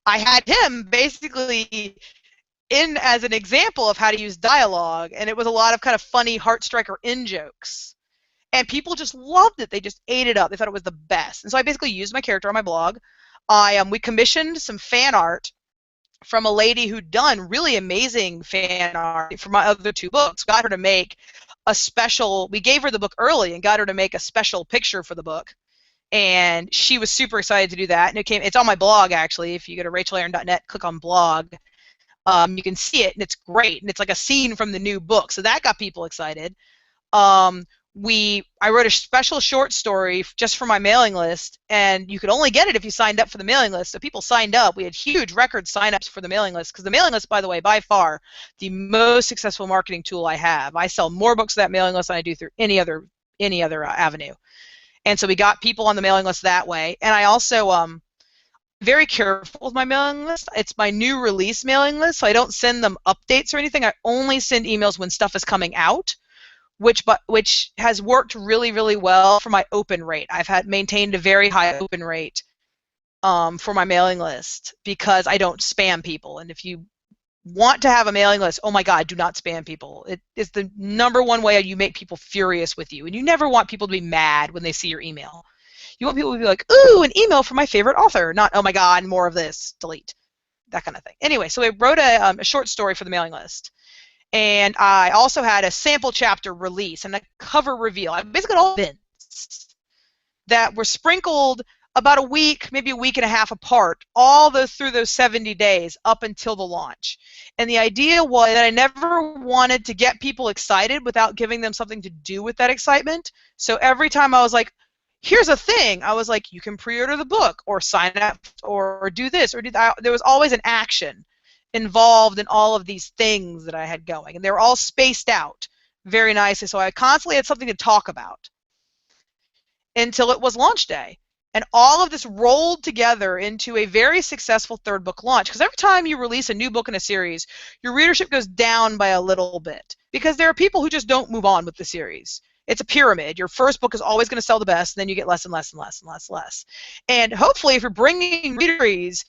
[SPEAKER 2] had him basically in as an example of how to use dialogue, and it was a lot of kind of funny Heartstriker in-jokes. And people just loved it. They just ate it up. They thought it was the best. And so I basically used my character on my blog. We commissioned some fan art from a lady who'd done really amazing fan art for my other 2 books. Got her to make a special, we gave her the book early and got her to make a special picture for the book. And she was super excited to do that. And it's on my blog, actually. If you go to rachelaaron.net, click on blog, you can see it, and it's great. And it's like a scene from the new book. So that got people excited. I wrote a special short story just for my mailing list, and you could only get it if you signed up for the mailing list. So people signed up. We had huge record signups for the mailing list, because the mailing list, by the way, by far the most successful marketing tool I have. I sell more books to that mailing list than I do through any other avenue. And so we got people on the mailing list that way. And I also very careful with my mailing list. It's my new release mailing list, so I don't send them updates or anything. I only send emails when stuff is coming out, which has worked really, really well for my open rate. I've maintained a very high open rate for my mailing list because I don't spam people. And if you want to have a mailing list, oh my God, do not spam people. It is the #1 way you make people furious with you. And you never want people to be mad when they see your email. You want people to be like, ooh, an email from my favorite author, not, oh my God, more of this, delete, that kind of thing. Anyway, so I wrote a short story for the mailing list. And I also had a sample chapter release and a cover reveal. I basically got all events that were sprinkled about a week, maybe a week and a half apart, all through those 70 days up until the launch. And the idea was that I never wanted to get people excited without giving them something to do with that excitement. So every time I was like, here's a thing, I was like, you can pre-order the book, or sign up, or do this, or do that. There was always an action involved in all of these things that I had going, and they were all spaced out very nicely, so I constantly had something to talk about until it was launch day. And all of this rolled together into a very successful third book launch, because every time you release a new book in a series, your readership goes down by a little bit, because there are people who just don't move on with the series. It's a pyramid. Your first book is always going to sell the best, and then you get less and less and less and less and less. And hopefully, if you're bringing readers,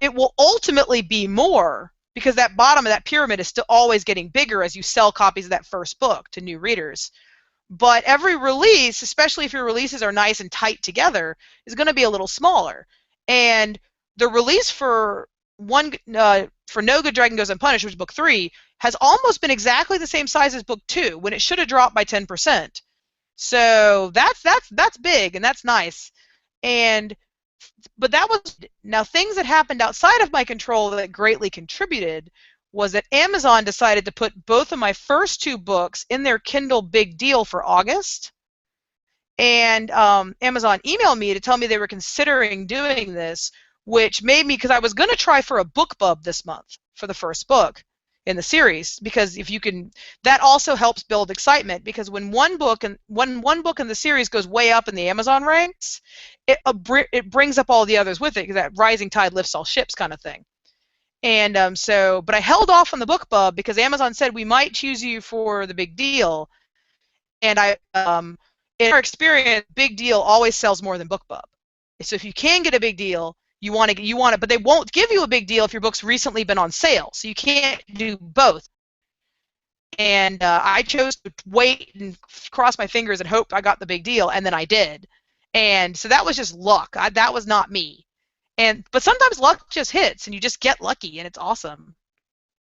[SPEAKER 2] it will ultimately be more, because that bottom of that pyramid is still always getting bigger as you sell copies of that first book to new readers. But every release, especially if your releases are nice and tight together, is going to be a little smaller. And the release for No Good Dragon Goes Unpunished, which is book 3, has almost been exactly the same size as book 2, when it should have dropped by 10%. So that's big, and that's nice. But that was, now things that happened outside of my control that greatly contributed was that Amazon decided to put both of my first 2 books in their Kindle Big Deal for August. And Amazon emailed me to tell me they were considering doing this, which made me, because I was going to try for a BookBub this month for the first book in the series, because if you can, that also helps build excitement, because when one book in the series goes way up in the Amazon ranks, it brings up all the others with it, because that rising tide lifts all ships kind of thing. And but I held off on the BookBub because Amazon said we might choose you for the Big Deal, and in our experience, Big Deal always sells more than BookBub. So if you can get a Big Deal, you want it, but they won't give you a Big Deal if your book's recently been on sale. So you can't do both. And I chose to wait and cross my fingers and hope I got the Big Deal, and then I did. And so that was just luck. That was not me. But sometimes luck just hits, and you just get lucky, and it's awesome.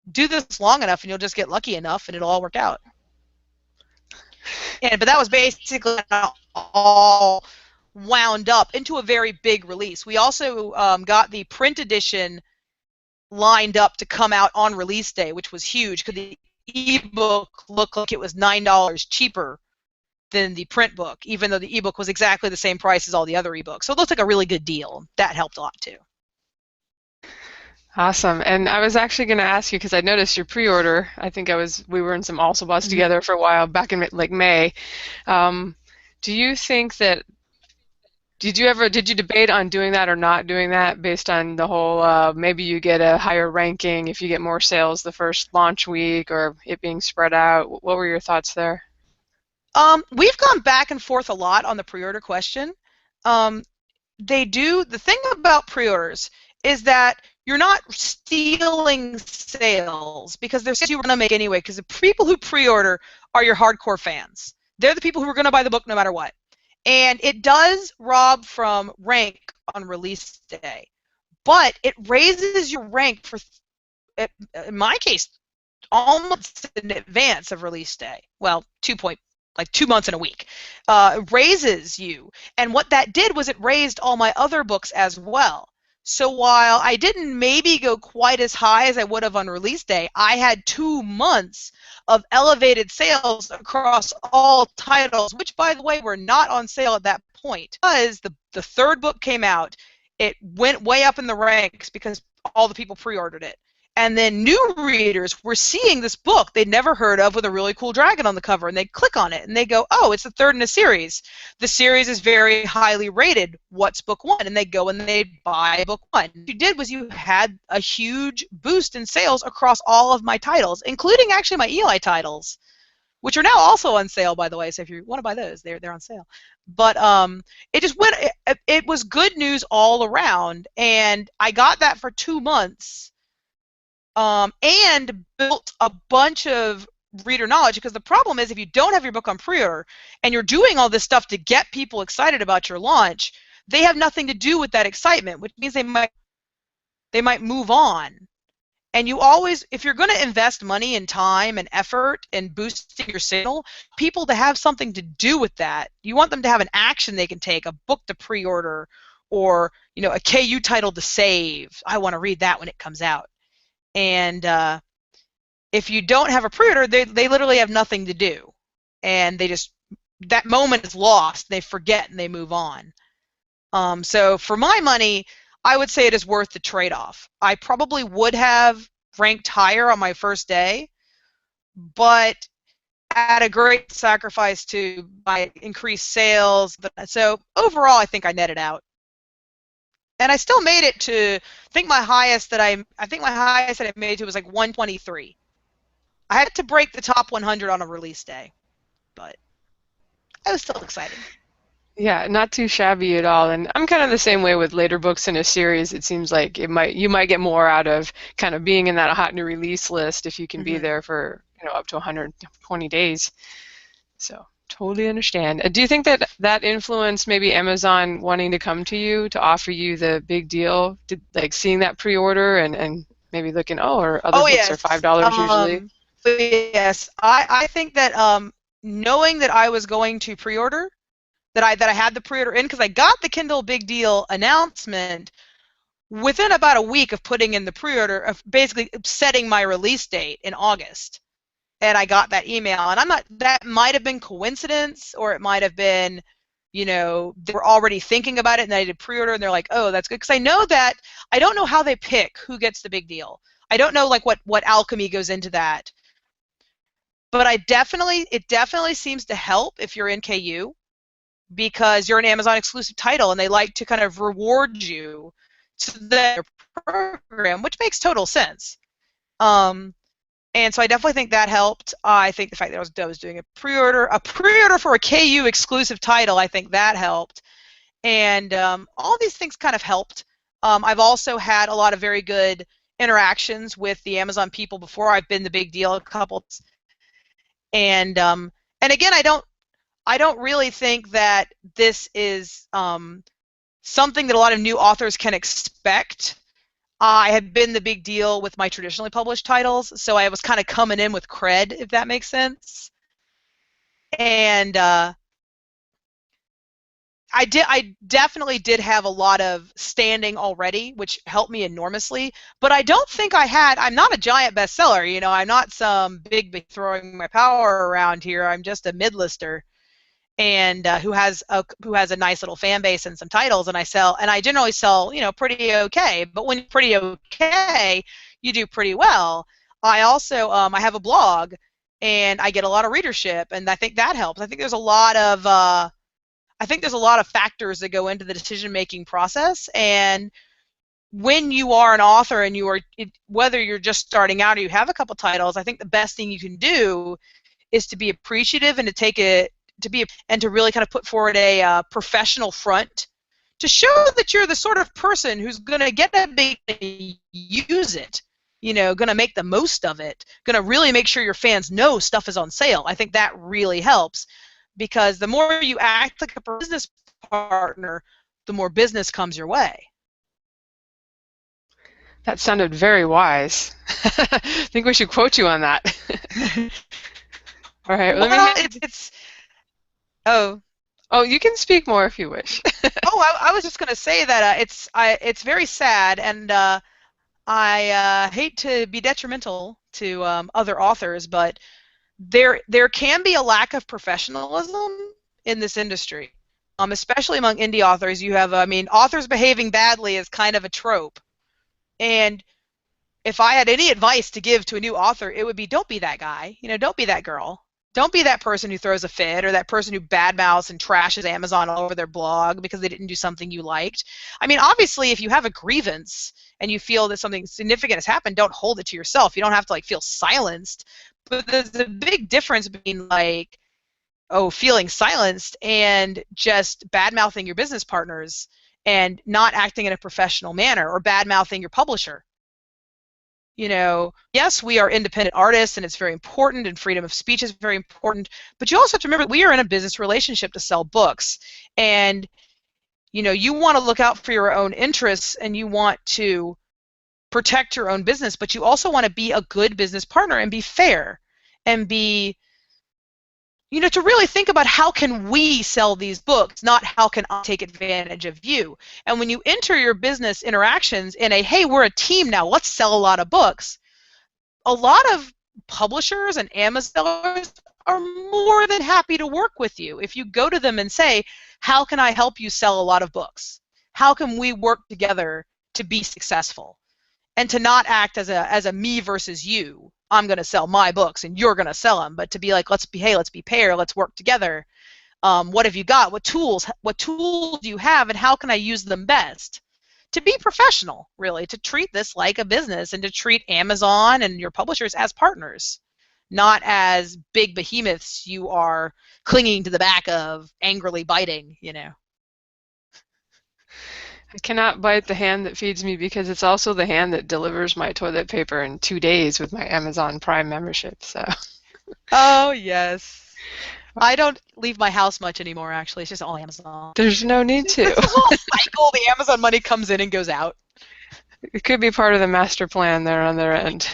[SPEAKER 2] Do this long enough, and you'll just get lucky enough, and it'll all work out. But that was basically all wound up into a very big release. We also got the print edition lined up to come out on release day, which was huge, because the ebook looked like it was $9 cheaper than the print book, even though the ebook was exactly the same price as all the other ebooks. So it looked like a really good deal. That helped a lot too.
[SPEAKER 1] Awesome. And I was actually going to ask you, because I noticed your pre-order. I think we were in some Also Boss together for a while back in like May. Do you think that, did you debate on doing that or not doing that based on the whole maybe you get a higher ranking if you get more sales the first launch week, or it being spread out? What were your thoughts there?
[SPEAKER 2] We've gone back and forth a lot on the pre-order question. The thing about pre-orders is that you're not stealing sales, because they're sales you were going to make anyway, because the people who pre-order are your hardcore fans. They're the people who are going to buy the book no matter what. And it does rob from rank on release day, but it raises your rank for, in my case, almost in advance of release day. Well, 2 months and a week, raises you. And what that did was it raised all my other books as well. So while I didn't maybe go quite as high as I would have on release day, I had 2 months of elevated sales across all titles, which, by the way, were not on sale at that point. Because the third book came out, it went way up in the ranks because all the people pre-ordered it. And then new readers were seeing this book they'd never heard of with a really cool dragon on the cover, and they click on it, and they go, oh, it's the third in a series. The series is very highly rated. What's book 1? And they go and they buy book 1. What you did was you had a huge boost in sales across all of my titles, including actually my Eli titles, which are now also on sale, by the way. So if you want to buy those, they're on sale. But it just went. It was good news all around, and I got that for 2 months. And built a bunch of reader knowledge, because the problem is if you don't have your book on pre-order and you're doing all this stuff to get people excited about your launch, they have nothing to do with that excitement, which means they might move on. And you always, if you're going to invest money and time and effort in boosting your signal, people to have something to do with that. You want them to have an action they can take, a book to pre-order, or a KU title to save. I want to read that when it comes out. And if you don't have a pre-order, they literally have nothing to do, and that moment is lost. They forget and they move on. So for my money, I would say it is worth the trade-off. I probably would have ranked higher on my first day, but at a great sacrifice to my increased sales. So overall, I think I netted out. And I still made it to, I think my highest that I made to was like 123. I had to break the top 100 on a release day, but I was still excited.
[SPEAKER 1] Yeah, not too shabby at all. And I'm kind of the same way with later books in a series. It seems like you might get more out of kind of being in that hot new release list if you can be there for up to 120 days. So totally understand. Do you think that influenced maybe Amazon wanting to come to you to offer you the big deal? Like seeing that pre-order and maybe looking, or other books
[SPEAKER 2] yes.
[SPEAKER 1] are $5 usually?
[SPEAKER 2] Yes, I think that knowing that I was going to pre-order, that I had the pre-order in, because I got the Kindle Big Deal announcement within about a week of putting in the pre-order, of basically setting my release date in August. And I got that email, and that might have been coincidence, or it might have been, they were already thinking about it and they did pre-order and they're like, oh, that's good. Because I don't know how they pick who gets the big deal. I don't know like what alchemy goes into that. But it definitely seems to help if you're in KU, because you're an Amazon exclusive title and they like to kind of reward you to their program, which makes total sense. And so I definitely think that helped. I think the fact that I was doing a pre-order for a KU exclusive title, I think that helped. And all these things kind of helped. I've also had a lot of very good interactions with the Amazon people before. I've been the big deal a couple. And again, I don't really think that this is something that a lot of new authors can expect. I had been the big deal with my traditionally published titles, so I was kind of coming in with cred, if that makes sense. And I definitely did have a lot of standing already, which helped me enormously. But I don't think I'm not a giant bestseller. I'm not some big throwing my power around here. I'm just a mid-lister, and who has a nice little fan base and some titles, and I generally sell pretty okay. But when you're pretty okay, you do pretty well. I also I have a blog, and I get a lot of readership, and I think that helps. I think there's a lot of factors that go into the decision-making process. And when you are an author and whether you're just starting out or you have a couple titles, I think the best thing you can do is to be appreciative and to really kind of put forward a professional front to show that you're the sort of person who's going to use it, going to make the most of it, going to really make sure your fans know stuff is on sale. I think that really helps, because the more you act like a business partner, the more business comes your way.
[SPEAKER 1] That sounded very wise. I think we should quote you on that. All right. Oh, you can speak more if you wish.
[SPEAKER 2] I was just going to say that it's very sad, and I hate to be detrimental to other authors, but there can be a lack of professionalism in this industry, especially among indie authors. You have, authors behaving badly is kind of a trope, and if I had any advice to give to a new author, it would be, don't be that guy, don't be that girl. Don't be that person who throws a fit, or that person who badmouths and trashes Amazon all over their blog because they didn't do something you liked. Obviously, if you have a grievance and you feel that something significant has happened, don't hold it to yourself. You don't have to feel silenced. But there's a big difference between feeling silenced and just badmouthing your business partners and not acting in a professional manner, or badmouthing your publisher. Yes, we are independent artists, and it's very important, and freedom of speech is very important, but you also have to remember that we are in a business relationship to sell books, and you want to look out for your own interests, and you want to protect your own business, but you also want to be a good business partner and be fair and be, to really think about how can we sell these books, not how can I take advantage of you. And when you enter your business interactions in a, hey, we're a team now, let's sell a lot of books, a lot of publishers and Amazon sellers are more than happy to work with you if you go to them and say, how can I help you sell a lot of books? How can we work together to be successful? And to not act as a me versus you. I'm going to sell my books and you're going to sell them, but to be like, let's be pair, let's work together. What have you got? What tools do you have, and how can I use them best? To be professional, really, to treat this like a business and to treat Amazon and your publishers as partners, not as big behemoths you are clinging to the back of, angrily biting,
[SPEAKER 1] I cannot bite the hand that feeds me because it's also the hand that delivers my toilet paper in 2 days with my Amazon Prime membership. So.
[SPEAKER 2] Oh, yes. I don't leave my house much anymore, actually. It's just all Amazon.
[SPEAKER 1] There's no need to.
[SPEAKER 2] It's a whole cycle. The Amazon money comes in and goes out.
[SPEAKER 1] It could be part of the master plan there on their end.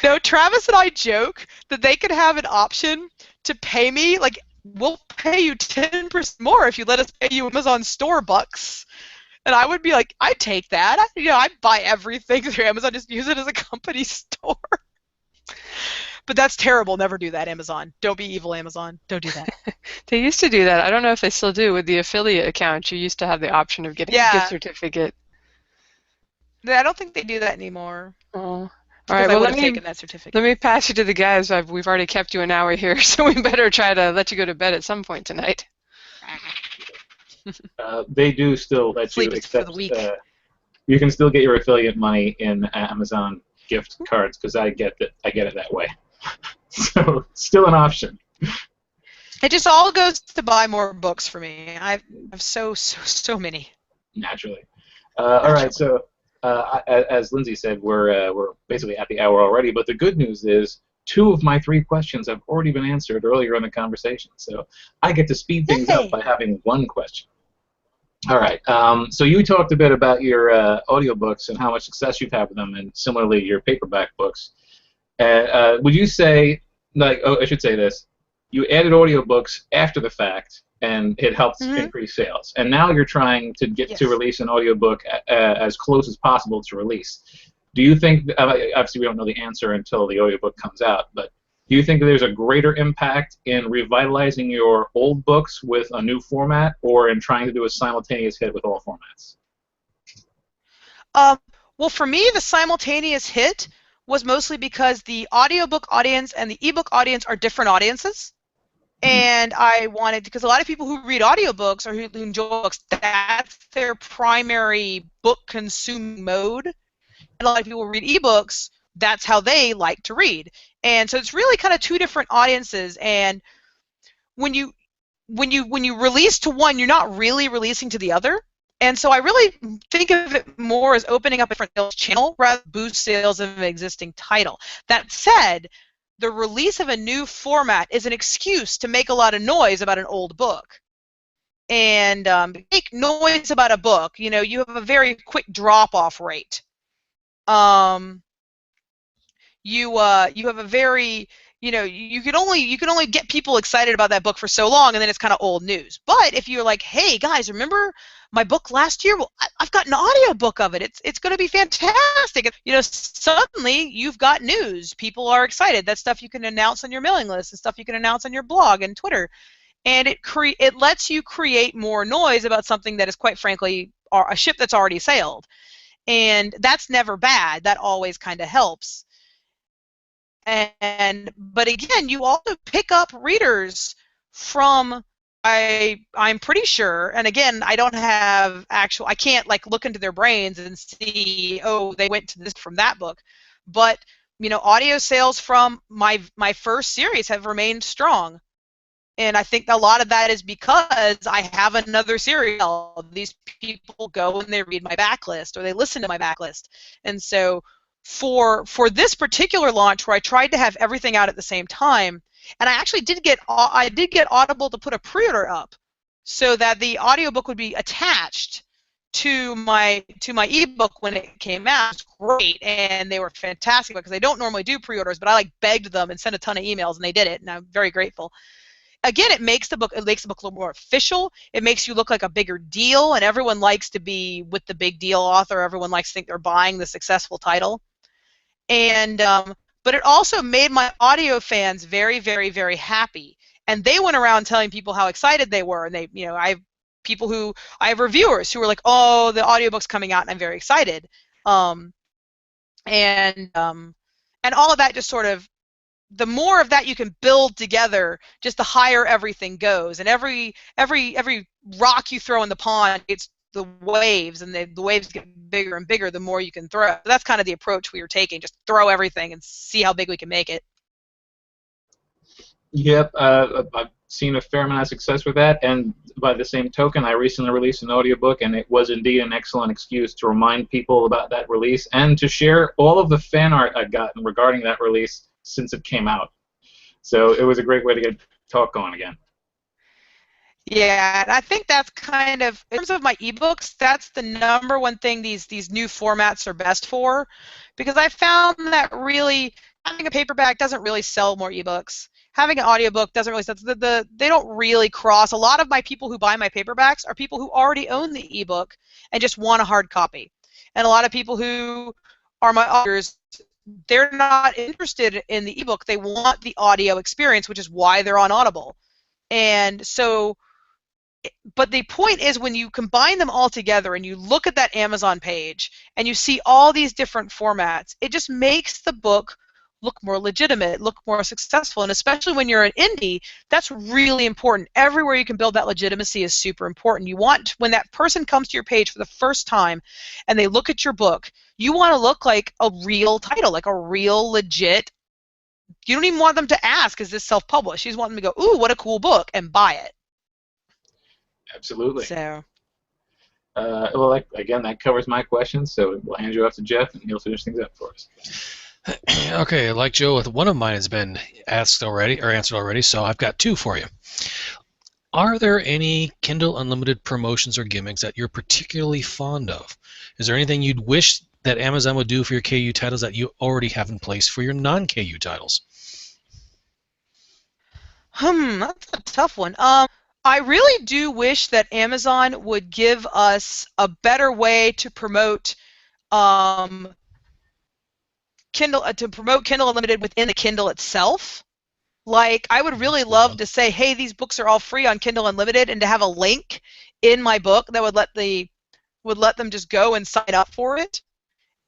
[SPEAKER 2] No, Travis and I joke that they could have an option to pay me, like, we'll pay you 10% more if you let us pay you Amazon store bucks. And I would be like, I'd take that. I buy everything through Amazon, just use it as a company store. But that's terrible. Never do that, Amazon. Don't be evil, Amazon. Don't do that.
[SPEAKER 1] They used to do that. I don't know if they still do. With the affiliate account, you used to have the option of getting a gift certificate.
[SPEAKER 2] I don't think they do that anymore.
[SPEAKER 1] Oh. All right, well,
[SPEAKER 2] taken that certificate.
[SPEAKER 1] Let me pass you to the guys. We've already kept you an hour here, so we better try to let you go to bed at some point tonight.
[SPEAKER 3] They do still let
[SPEAKER 2] Sleep
[SPEAKER 3] you
[SPEAKER 2] is for
[SPEAKER 3] accept.
[SPEAKER 2] the weak.
[SPEAKER 3] You can still get your affiliate money in Amazon gift cards because I get it that way. So still an option.
[SPEAKER 2] It just all goes to buy more books for me. I have so many.
[SPEAKER 3] Naturally. All right. So as Lindsay said, we're basically at the hour already. But the good news is 2 of my 3 questions have already been answered earlier in the conversation. So I get to speed things up by having 1 question. All right. So you talked a bit about your audiobooks and how much success you've had with them, and similarly your paperback books. Would you say, I should say this, you added audiobooks after the fact, and it helped increase sales. And now you're trying to get to release an audiobook as close as possible to release. Do you think, obviously we don't know the answer until the audiobook comes out, but do you think there's a greater impact in revitalizing your old books with a new format, or in trying to do a simultaneous hit with all formats?
[SPEAKER 2] Well, for me, the simultaneous hit was mostly because the audiobook audience and the ebook audience are different audiences. And I wanted, because a lot of people who read audiobooks or who enjoy books, that's their primary book consuming mode. And a lot of people who read ebooks, that's how they like to read. And so it's really kind of 2 different audiences. And when you release to one, you're not really releasing to the other. And so I really think of it more as opening up a different sales channel rather than boost sales of an existing title. That said, the release of a new format is an excuse to make a lot of noise about an old book. And make noise about a book. You have a very quick drop-off rate. You have a very, you can only get people excited about that book for so long, and then it's kind of old news. But if you're like, hey guys, remember my book last year? Well, I've got an audiobook of it. It's going to be fantastic. Suddenly you've got news. People are excited. That's stuff you can announce on your mailing list and stuff you can announce on your blog and Twitter. And it lets you create more noise about something that is, quite frankly, a ship that's already sailed. And that's never bad. That always kind of helps. But again, you also pick up readers from, I'm pretty sure, and again, I don't have I can't look into their brains and see, oh, they went to this from that book. But audio sales from my first series have remained strong. And I think a lot of that is because I have another series. These people go and they read my backlist or they listen to my backlist. And so for this particular launch, where I tried to have everything out at the same time, and I actually did get Audible to put a pre-order up so that the audiobook would be attached to my ebook when it came out. It's great, and they were fantastic because they don't normally do pre-orders, but I like begged them and sent a ton of emails, and they did it, and I'm very grateful. Again, it makes the book a little more official. It makes you look like a bigger deal, and everyone likes to be with the big deal author. Everyone likes to think they're buying the successful title. And but it also made my audio fans very, very, very happy. And they went around telling people how excited they were. And they, you know, I have reviewers who were like, "Oh, the audiobook's coming out, and I'm very excited." And all of that just sort of, the more of that you can build together, just the higher everything goes. And every rock you throw in the pond, it's the waves, and the waves get bigger and bigger the more you can throw. So that's kind of the approach we were taking, just throw everything and see how big we can make it.
[SPEAKER 3] Yep, I've seen a fair amount of success with that, and by the same token, I recently released an audiobook, and it was indeed an excellent excuse to remind people about that release and to share all of the fan art I've gotten regarding that release since it came out. So it was a great way to get talk going again.
[SPEAKER 2] Yeah, and I think that's kind of, in terms of my ebooks, that's the number one thing these new formats are best for, because I found that really having a paperback doesn't really sell more ebooks. Having an audiobook doesn't really sell. They don't really cross. A lot of my people who buy my paperbacks are people who already own the ebook and just want a hard copy. And a lot of people who are my authors, they're not interested in the ebook. They want the audio experience, which is why they're on Audible. And so, but the point is, when you combine them all together and you look at that Amazon page and you see all these different formats, it just makes the book look more legitimate, look more successful. And especially when you're an indie, that's really important. Everywhere you can build that legitimacy is super important. You want, when that person comes to your page for the first time and they look at your book, you want to look like a real title, like a real legit. You don't even want them to ask, is this self-published? You just want them to go, ooh, what a cool book, and buy it.
[SPEAKER 3] Absolutely.
[SPEAKER 2] So,
[SPEAKER 3] well, again, that covers my questions, so we'll hand you off to Jeff, and he'll finish things up for us.
[SPEAKER 4] Okay, like Joe, one of mine has been asked already, or answered already, so I've got two for you. Are there any Kindle Unlimited promotions or gimmicks that you're particularly fond of? Is there anything you'd wish that Amazon would do for your KU titles that you already have in place for your non-KU titles?
[SPEAKER 2] That's a tough one. I really do wish that Amazon would give us a better way to promote Kindle Unlimited within the Kindle itself. Like, I would really love to say, hey, these books are all free on Kindle Unlimited, and to have a link in my book that would let them just go and sign up for it.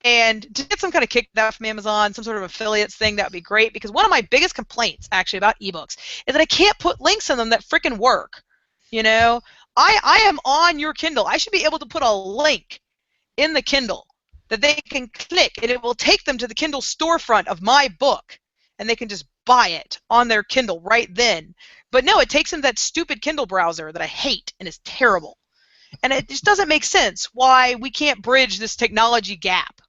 [SPEAKER 2] And to get some kind of kickback from Amazon, some sort of affiliates thing, that would be great. Because one of my biggest complaints, actually, about ebooks is that I can't put links in them that frickin' work. You know, I am on your Kindle. I should be able to put a link in the Kindle that they can click, and it will take them to the Kindle storefront of my book, and they can just buy it on their Kindle right then. But no, it takes them to that stupid Kindle browser that I hate and is terrible. And it just doesn't make sense why we can't bridge this technology gap,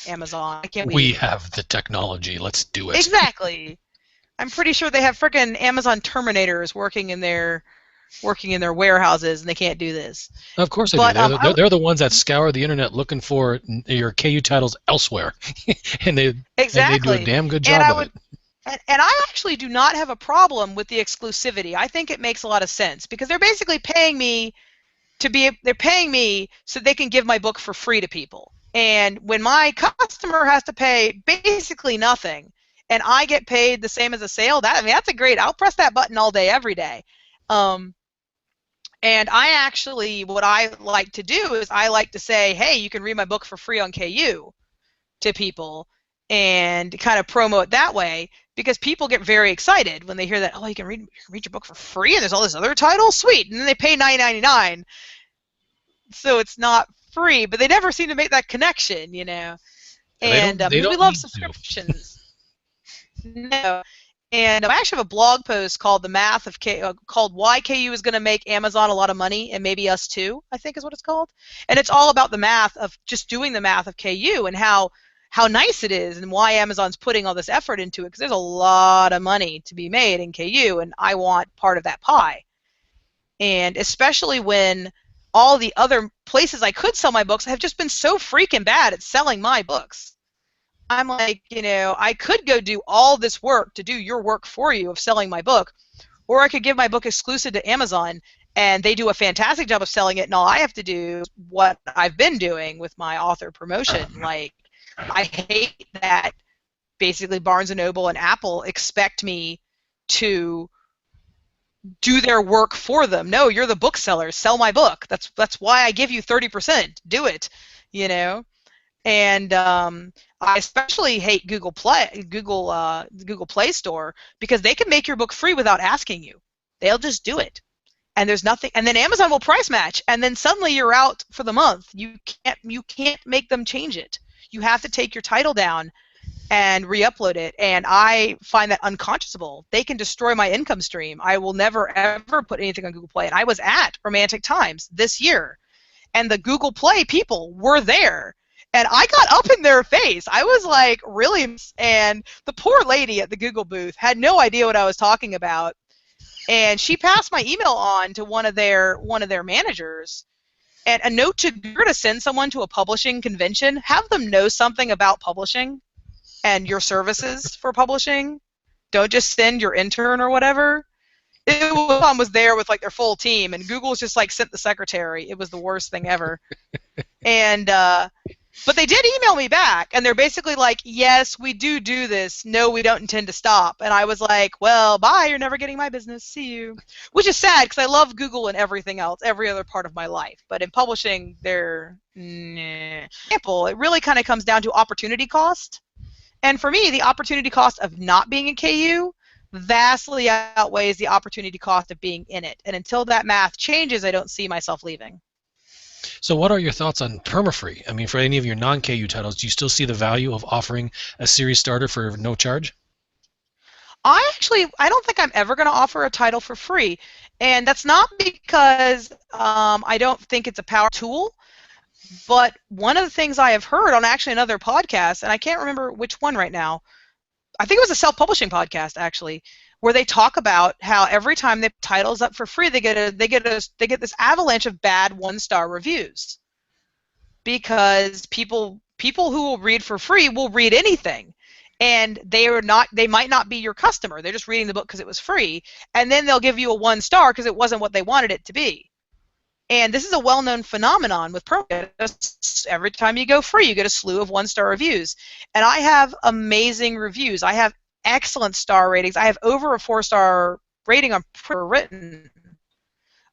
[SPEAKER 2] Amazon.
[SPEAKER 4] We have the technology. Let's do it.
[SPEAKER 2] Exactly. I'm pretty sure they have frickin' Amazon Terminators working in their warehouses, and they can't do this.
[SPEAKER 4] Of course they do. They're the ones that scour the internet looking for your KU titles elsewhere, and they do a damn good job of it.
[SPEAKER 2] And I actually do not have a problem with the exclusivity. I think it makes a lot of sense, because they're basically paying me they're paying me so they can give my book for free to people. And when my customer has to pay basically nothing, and I get paid the same as a sale, that's a great. I'll press that button all day, every day. And what I like to do is I like to say, hey, you can read my book for free on KU to people, and kind of promo it that way, because people get very excited when they hear that, oh, you can read your book for free, and there's all this other title, sweet, and then they pay $9.99, so it's not free, but they never seem to make that connection, you know. And we love subscriptions. No. And I actually have a blog post called called Why KU is going to Make Amazon a Lot of Money, and Maybe Us Too, I think is what it's called. And it's all about the math of just doing the math of KU, and how nice it is, and why Amazon's putting all this effort into it, because there's a lot of money to be made in KU, and I want part of that pie. And especially when all the other places I could sell my books have just been so freaking bad at selling my books. I'm like, I could go do all this work to do your work for you of selling my book, or I could give my book exclusive to Amazon, and they do a fantastic job of selling it, and all I have to do is what I've been doing with my author promotion. Like, I hate that basically Barnes & Noble and Apple expect me to do their work for them. No, you're the bookseller. Sell my book. That's why I give you 30%. Do it, And I especially hate Google Play Store, because they can make your book free without asking you. They'll just do it, and there's nothing. And then Amazon will price match, and then suddenly you're out for the month. You can't make them change it. You have to take your title down and re-upload it, and I find that unconscionable. They can destroy my income stream. I will never ever put anything on Google Play. And I was at Romantic Times this year, and the Google Play people were there, and I got up in their face. I was like, really? And the poor lady at the Google booth had no idea what I was talking about, and she passed my email on to one of their managers, and a note to her to send someone to a publishing convention, have them know something about publishing and your services for publishing. Don't just send your intern or whatever. Amazon was there with like their full team, and Google's just like sent the secretary. It was the worst thing ever. And but they did email me back, and they're basically like, yes, we do this. No, we don't intend to stop. And I was like, well, bye. You're never getting my business. See you. Which is sad, because I love Google and everything else, every other part of my life. But in publishing, they're example. It really kind of comes down to opportunity cost. And for me, the opportunity cost of not being in KU vastly outweighs the opportunity cost of being in it. And until that math changes, I don't see myself leaving.
[SPEAKER 4] So what are your thoughts on permafree? I mean, for any of your non-KU titles, do you still see the value of offering a series starter for no charge?
[SPEAKER 2] I don't think I'm ever going to offer a title for free. And that's not because I don't think it's a power tool. But one of the things I have heard on actually another podcast, and I can't remember which one right now, I think it was a self-publishing podcast actually, where they talk about how every time they put titles up for free, they get this avalanche of bad 1-star reviews, because people who will read for free will read anything, and they might not be your customer. They're just reading the book because it was free, and then they'll give you a 1-star because it wasn't what they wanted it to be. And this is a well-known phenomenon with PreOrder. Every time you go free, you get a slew of 1-star reviews. And I have amazing reviews. I have excellent star ratings. I have over a 4-star rating on PreOrder written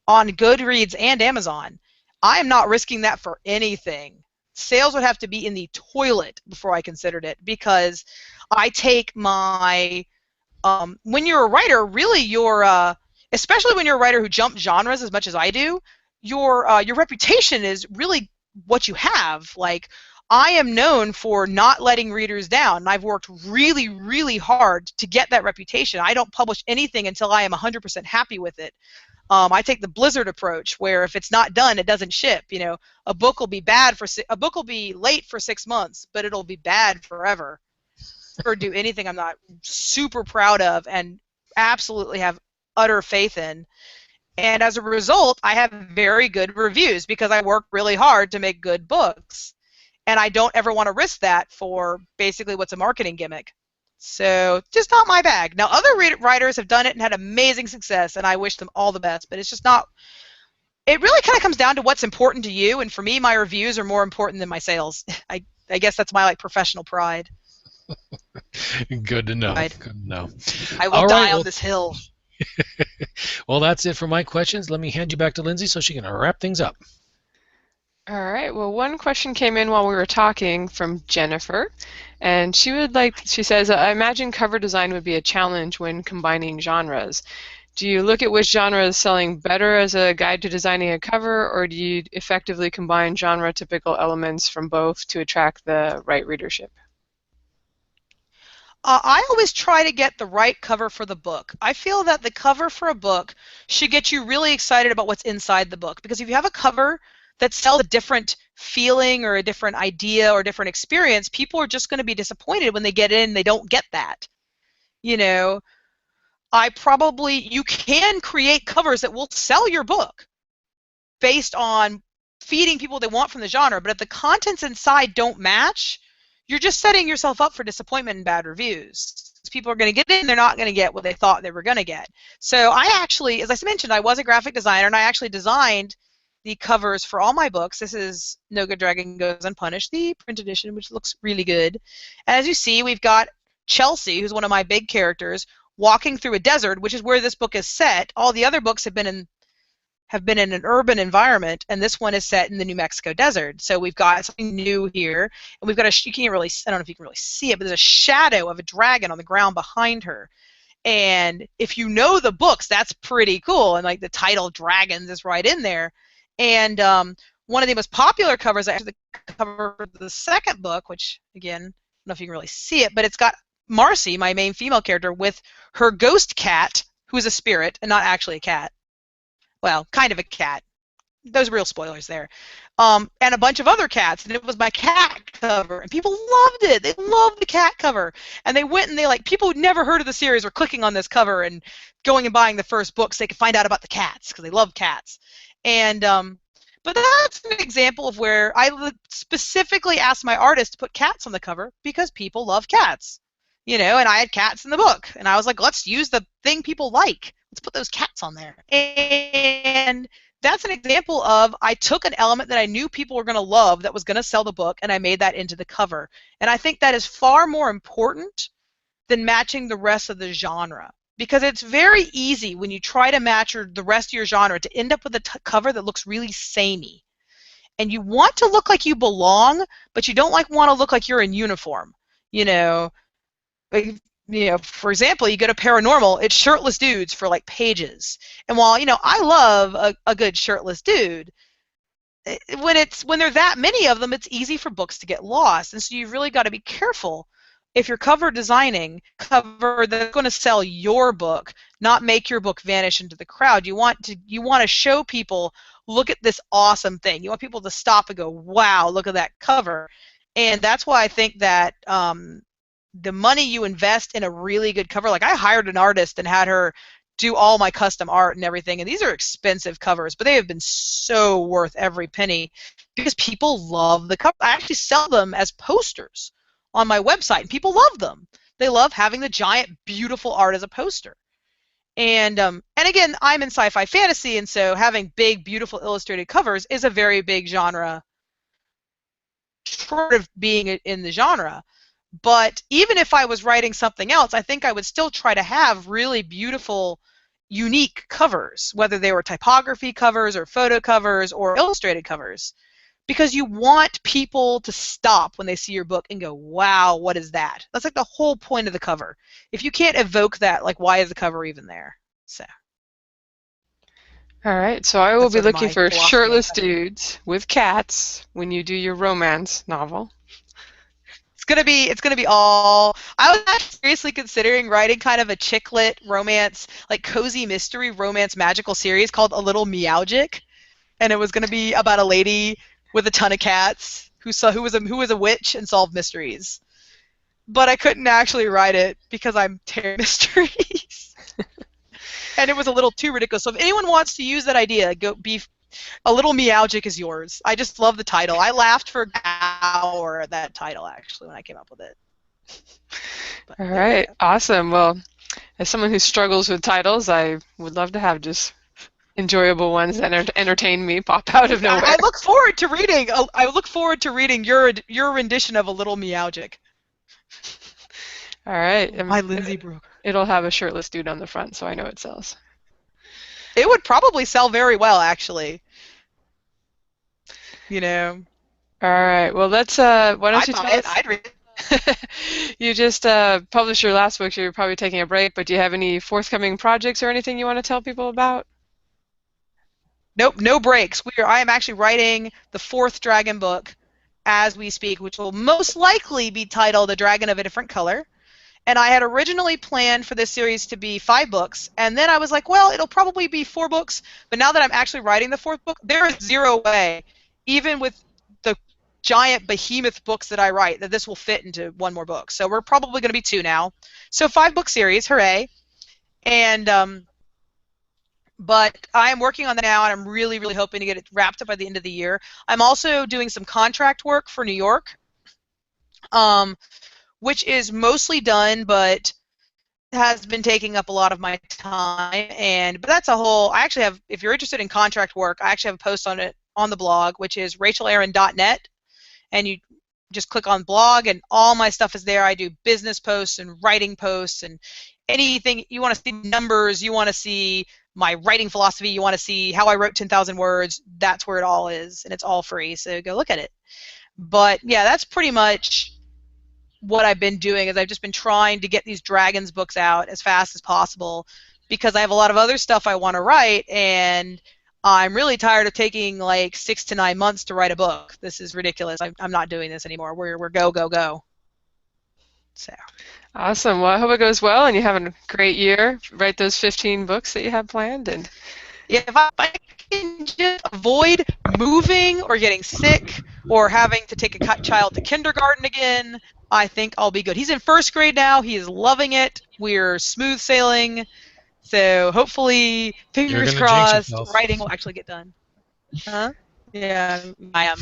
[SPEAKER 2] on Goodreads and Amazon. I am not risking that for anything. Sales would have to be in the toilet before I considered it, because I take my when you're a writer, really especially when you're a writer who jumps genres as much as I do, your reputation is really what you have. Like, I am known for not letting readers down, and I've worked really, really hard to get that reputation. I don't publish anything until I am 100% happy with it. I take the Blizzard approach, where if it's not done, it doesn't ship. A book will be late for 6 months, but it'll be bad forever. Or do anything I'm not super proud of and absolutely have utter faith in. And as a result, I have very good reviews because I work really hard to make good books. And I don't ever want to risk that for basically what's a marketing gimmick. So, just not my bag. Now, other writers have done it and had amazing success, and I wish them all the best, but it's just not. It really kind of comes down to what's important to you, and for me, my reviews are more important than my sales. I guess that's my professional pride.
[SPEAKER 4] Good to know.
[SPEAKER 2] Pride.
[SPEAKER 4] Good to know.
[SPEAKER 2] I will die on this hill.
[SPEAKER 4] Well, that's it for my questions. Let me hand you back to Lindsay so she can wrap things up.
[SPEAKER 1] All right. Well, one question came in while we were talking from Jennifer, and she says, I imagine cover design would be a challenge when combining genres. Do you look at which genre is selling better as a guide to designing a cover, or do you effectively combine genre-typical elements from both to attract the right readership?
[SPEAKER 2] I always try to get the right cover for the book. I feel that the cover for a book should get you really excited about what's inside the book, because if you have a cover that sells a different feeling or a different idea or a different experience, people are just going to be disappointed when they get in and they don't get that. You can create covers that will sell your book. based on feeding people what they want from the genre, but if the contents inside don't match, you're just setting yourself up for disappointment and bad reviews. People are going to get in, they're not going to get what they thought they were going to get. So I actually, as I mentioned, I was a graphic designer, and I actually designed the covers for all my books. This is No Good Dragon Goes Unpunished, the print edition, which looks really good. And as you see, we've got Chelsea, who's one of my big characters, walking through a desert, which is where this book is set. All the other books have been in an urban environment, and this one is set in the New Mexico desert. So we've got something new here, and we've got you can't really, I don't know if you can really see it, but there's a shadow of a dragon on the ground behind her. And if you know the books, that's pretty cool. And like the title Dragons is right in there. And one of the most popular covers, actually the cover for the second book, which again, I don't know if you can really see it, but it's got Marcy, my main female character, with her ghost cat, who's a spirit and not actually a cat. Well, kind of a cat. Those real spoilers there. And a bunch of other cats, and it was my cat cover, and people loved it. They loved the cat cover, and they went and people who'd never heard of the series were clicking on this cover and going and buying the first book so they could find out about the cats because they love cats. And but that's an example of where I specifically asked my artist to put cats on the cover because people love cats, and I had cats in the book, and I was like, let's use the thing people like. Let's put those cats on there. And that's an example of I took an element that I knew people were going to love that was going to sell the book, and I made that into the cover. And I think that is far more important than matching the rest of the genre, because it's very easy when you try to match the rest of your genre to end up with a cover that looks really samey. And you want to look like you belong, but you don't want to look like you're in uniform. For example, you go to Paranormal, it's shirtless dudes for pages. And while I love a good shirtless dude, when there are that many of them, it's easy for books to get lost. And so you've really got to be careful if you're cover designing cover that's going to sell your book, not make your book vanish into the crowd. You want to show people, look at this awesome thing. You want people to stop and go, wow, look at that cover. And that's why I think that the money you invest in a really good cover, I hired an artist and had her do all my custom art and everything, and these are expensive covers, but they have been so worth every penny because people love the cover. I actually sell them as posters on my website, and people love them. They love having the giant, beautiful art as a poster. And again, I'm in sci-fi fantasy, and so having big, beautiful illustrated covers is a very big genre, short of being in the genre. But even if I was writing something else, I think I would still try to have really beautiful, unique covers, whether they were typography covers or photo covers or illustrated covers, because you want people to stop when they see your book and go, wow, what is that? That's the whole point of the cover. If you can't evoke that, why is the cover even there? So.
[SPEAKER 1] All right, so I will be looking for shirtless dudes with cats when you do your romance novel.
[SPEAKER 2] It's gonna be all. I was actually seriously considering writing kind of a chick lit romance, cozy mystery romance magical series called A Little Meowgic, and it was gonna be about a lady with a ton of cats who was a witch and solved mysteries. But I couldn't actually write it because I'm terrible at mysteries, and it was a little too ridiculous. So if anyone wants to use that idea, A Little Meowgic is yours. I just love the title. I laughed for an hour at that title, actually, when I came up with it.
[SPEAKER 1] But, all right, awesome. Well, as someone who struggles with titles, I would love to have just enjoyable ones that entertain me pop out of nowhere.
[SPEAKER 2] I look forward to reading. I look forward to reading your rendition of A Little Meowgic.
[SPEAKER 1] All right.
[SPEAKER 2] My Lindsay Brooker.
[SPEAKER 1] It'll have a shirtless dude on the front, so I know it sells.
[SPEAKER 2] It would probably sell very well, actually.
[SPEAKER 1] All right. Well, let's. Why don't you tell us?
[SPEAKER 2] I'd read
[SPEAKER 1] it. You just published your last book, so you're probably taking a break. But do you have any forthcoming projects or anything you want to tell people about?
[SPEAKER 2] Nope, no breaks. I am actually writing the 4th dragon book as we speak, which will most likely be titled A Dragon of a Different Color. And I had originally planned for this series to be 5 books, and then I was like, well, it'll probably be 4 books, but now that I'm actually writing the 4th book, there is zero way, even with the giant behemoth books that I write, that this will fit into 1 more book. So we're probably going to be 2 now. So 5-book series, hooray. And But I am working on that now, and I'm really, really hoping to get it wrapped up by the end of the year. I'm also doing some contract work for New York, which is mostly done, but has been taking up a lot of my time. But that's a whole. I actually have. If you're interested in contract work, I actually have a post on it on the blog, which is rachelaaron.net, and you just click on blog, and all my stuff is there. I do business posts and writing posts and anything you want to see, numbers, you want to see my writing philosophy, you want to see how I wrote 10,000 words, that's where it all is, and it's all free, so go look at it. But yeah, that's pretty much what I've been doing, is I've just been trying to get these Dragons books out as fast as possible, because I have a lot of other stuff I want to write, and I'm really tired of taking like 6 to 9 months to write a book. This is ridiculous. I'm not doing this anymore. We're go, go, go. So.
[SPEAKER 1] Awesome. Well, I hope it goes well and you have a great year. Write those 15 books that you have planned. And
[SPEAKER 2] yeah, if I can just avoid moving or getting sick or having to take a child to kindergarten again, I think I'll be good. He's in 1st grade now. He is loving it. We're smooth sailing. So hopefully, fingers crossed, writing will actually get done. Huh? Yeah, I am.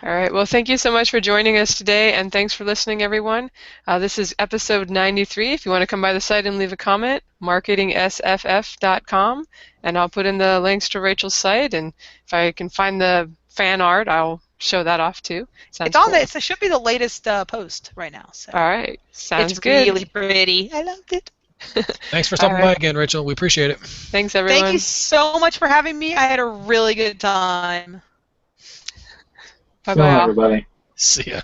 [SPEAKER 1] All right. Well, thank you so much for joining us today, and thanks for listening, everyone. This is episode 93. If you want to come by the site and leave a comment, marketingsff.com, and I'll put in the links to Rachel's site, and if I can find the fan art, I'll show that off too. Sounds
[SPEAKER 2] it's on
[SPEAKER 1] cool.
[SPEAKER 2] it should be the latest post right now. So.
[SPEAKER 1] All right. Sounds
[SPEAKER 2] it's
[SPEAKER 1] good.
[SPEAKER 2] It's really pretty. I loved it.
[SPEAKER 4] Thanks for stopping by again, Rachel. We appreciate it.
[SPEAKER 1] Thanks, everyone.
[SPEAKER 2] Thank you so much for having me. I had a really good time.
[SPEAKER 3] Bye-bye, everybody.
[SPEAKER 4] See ya.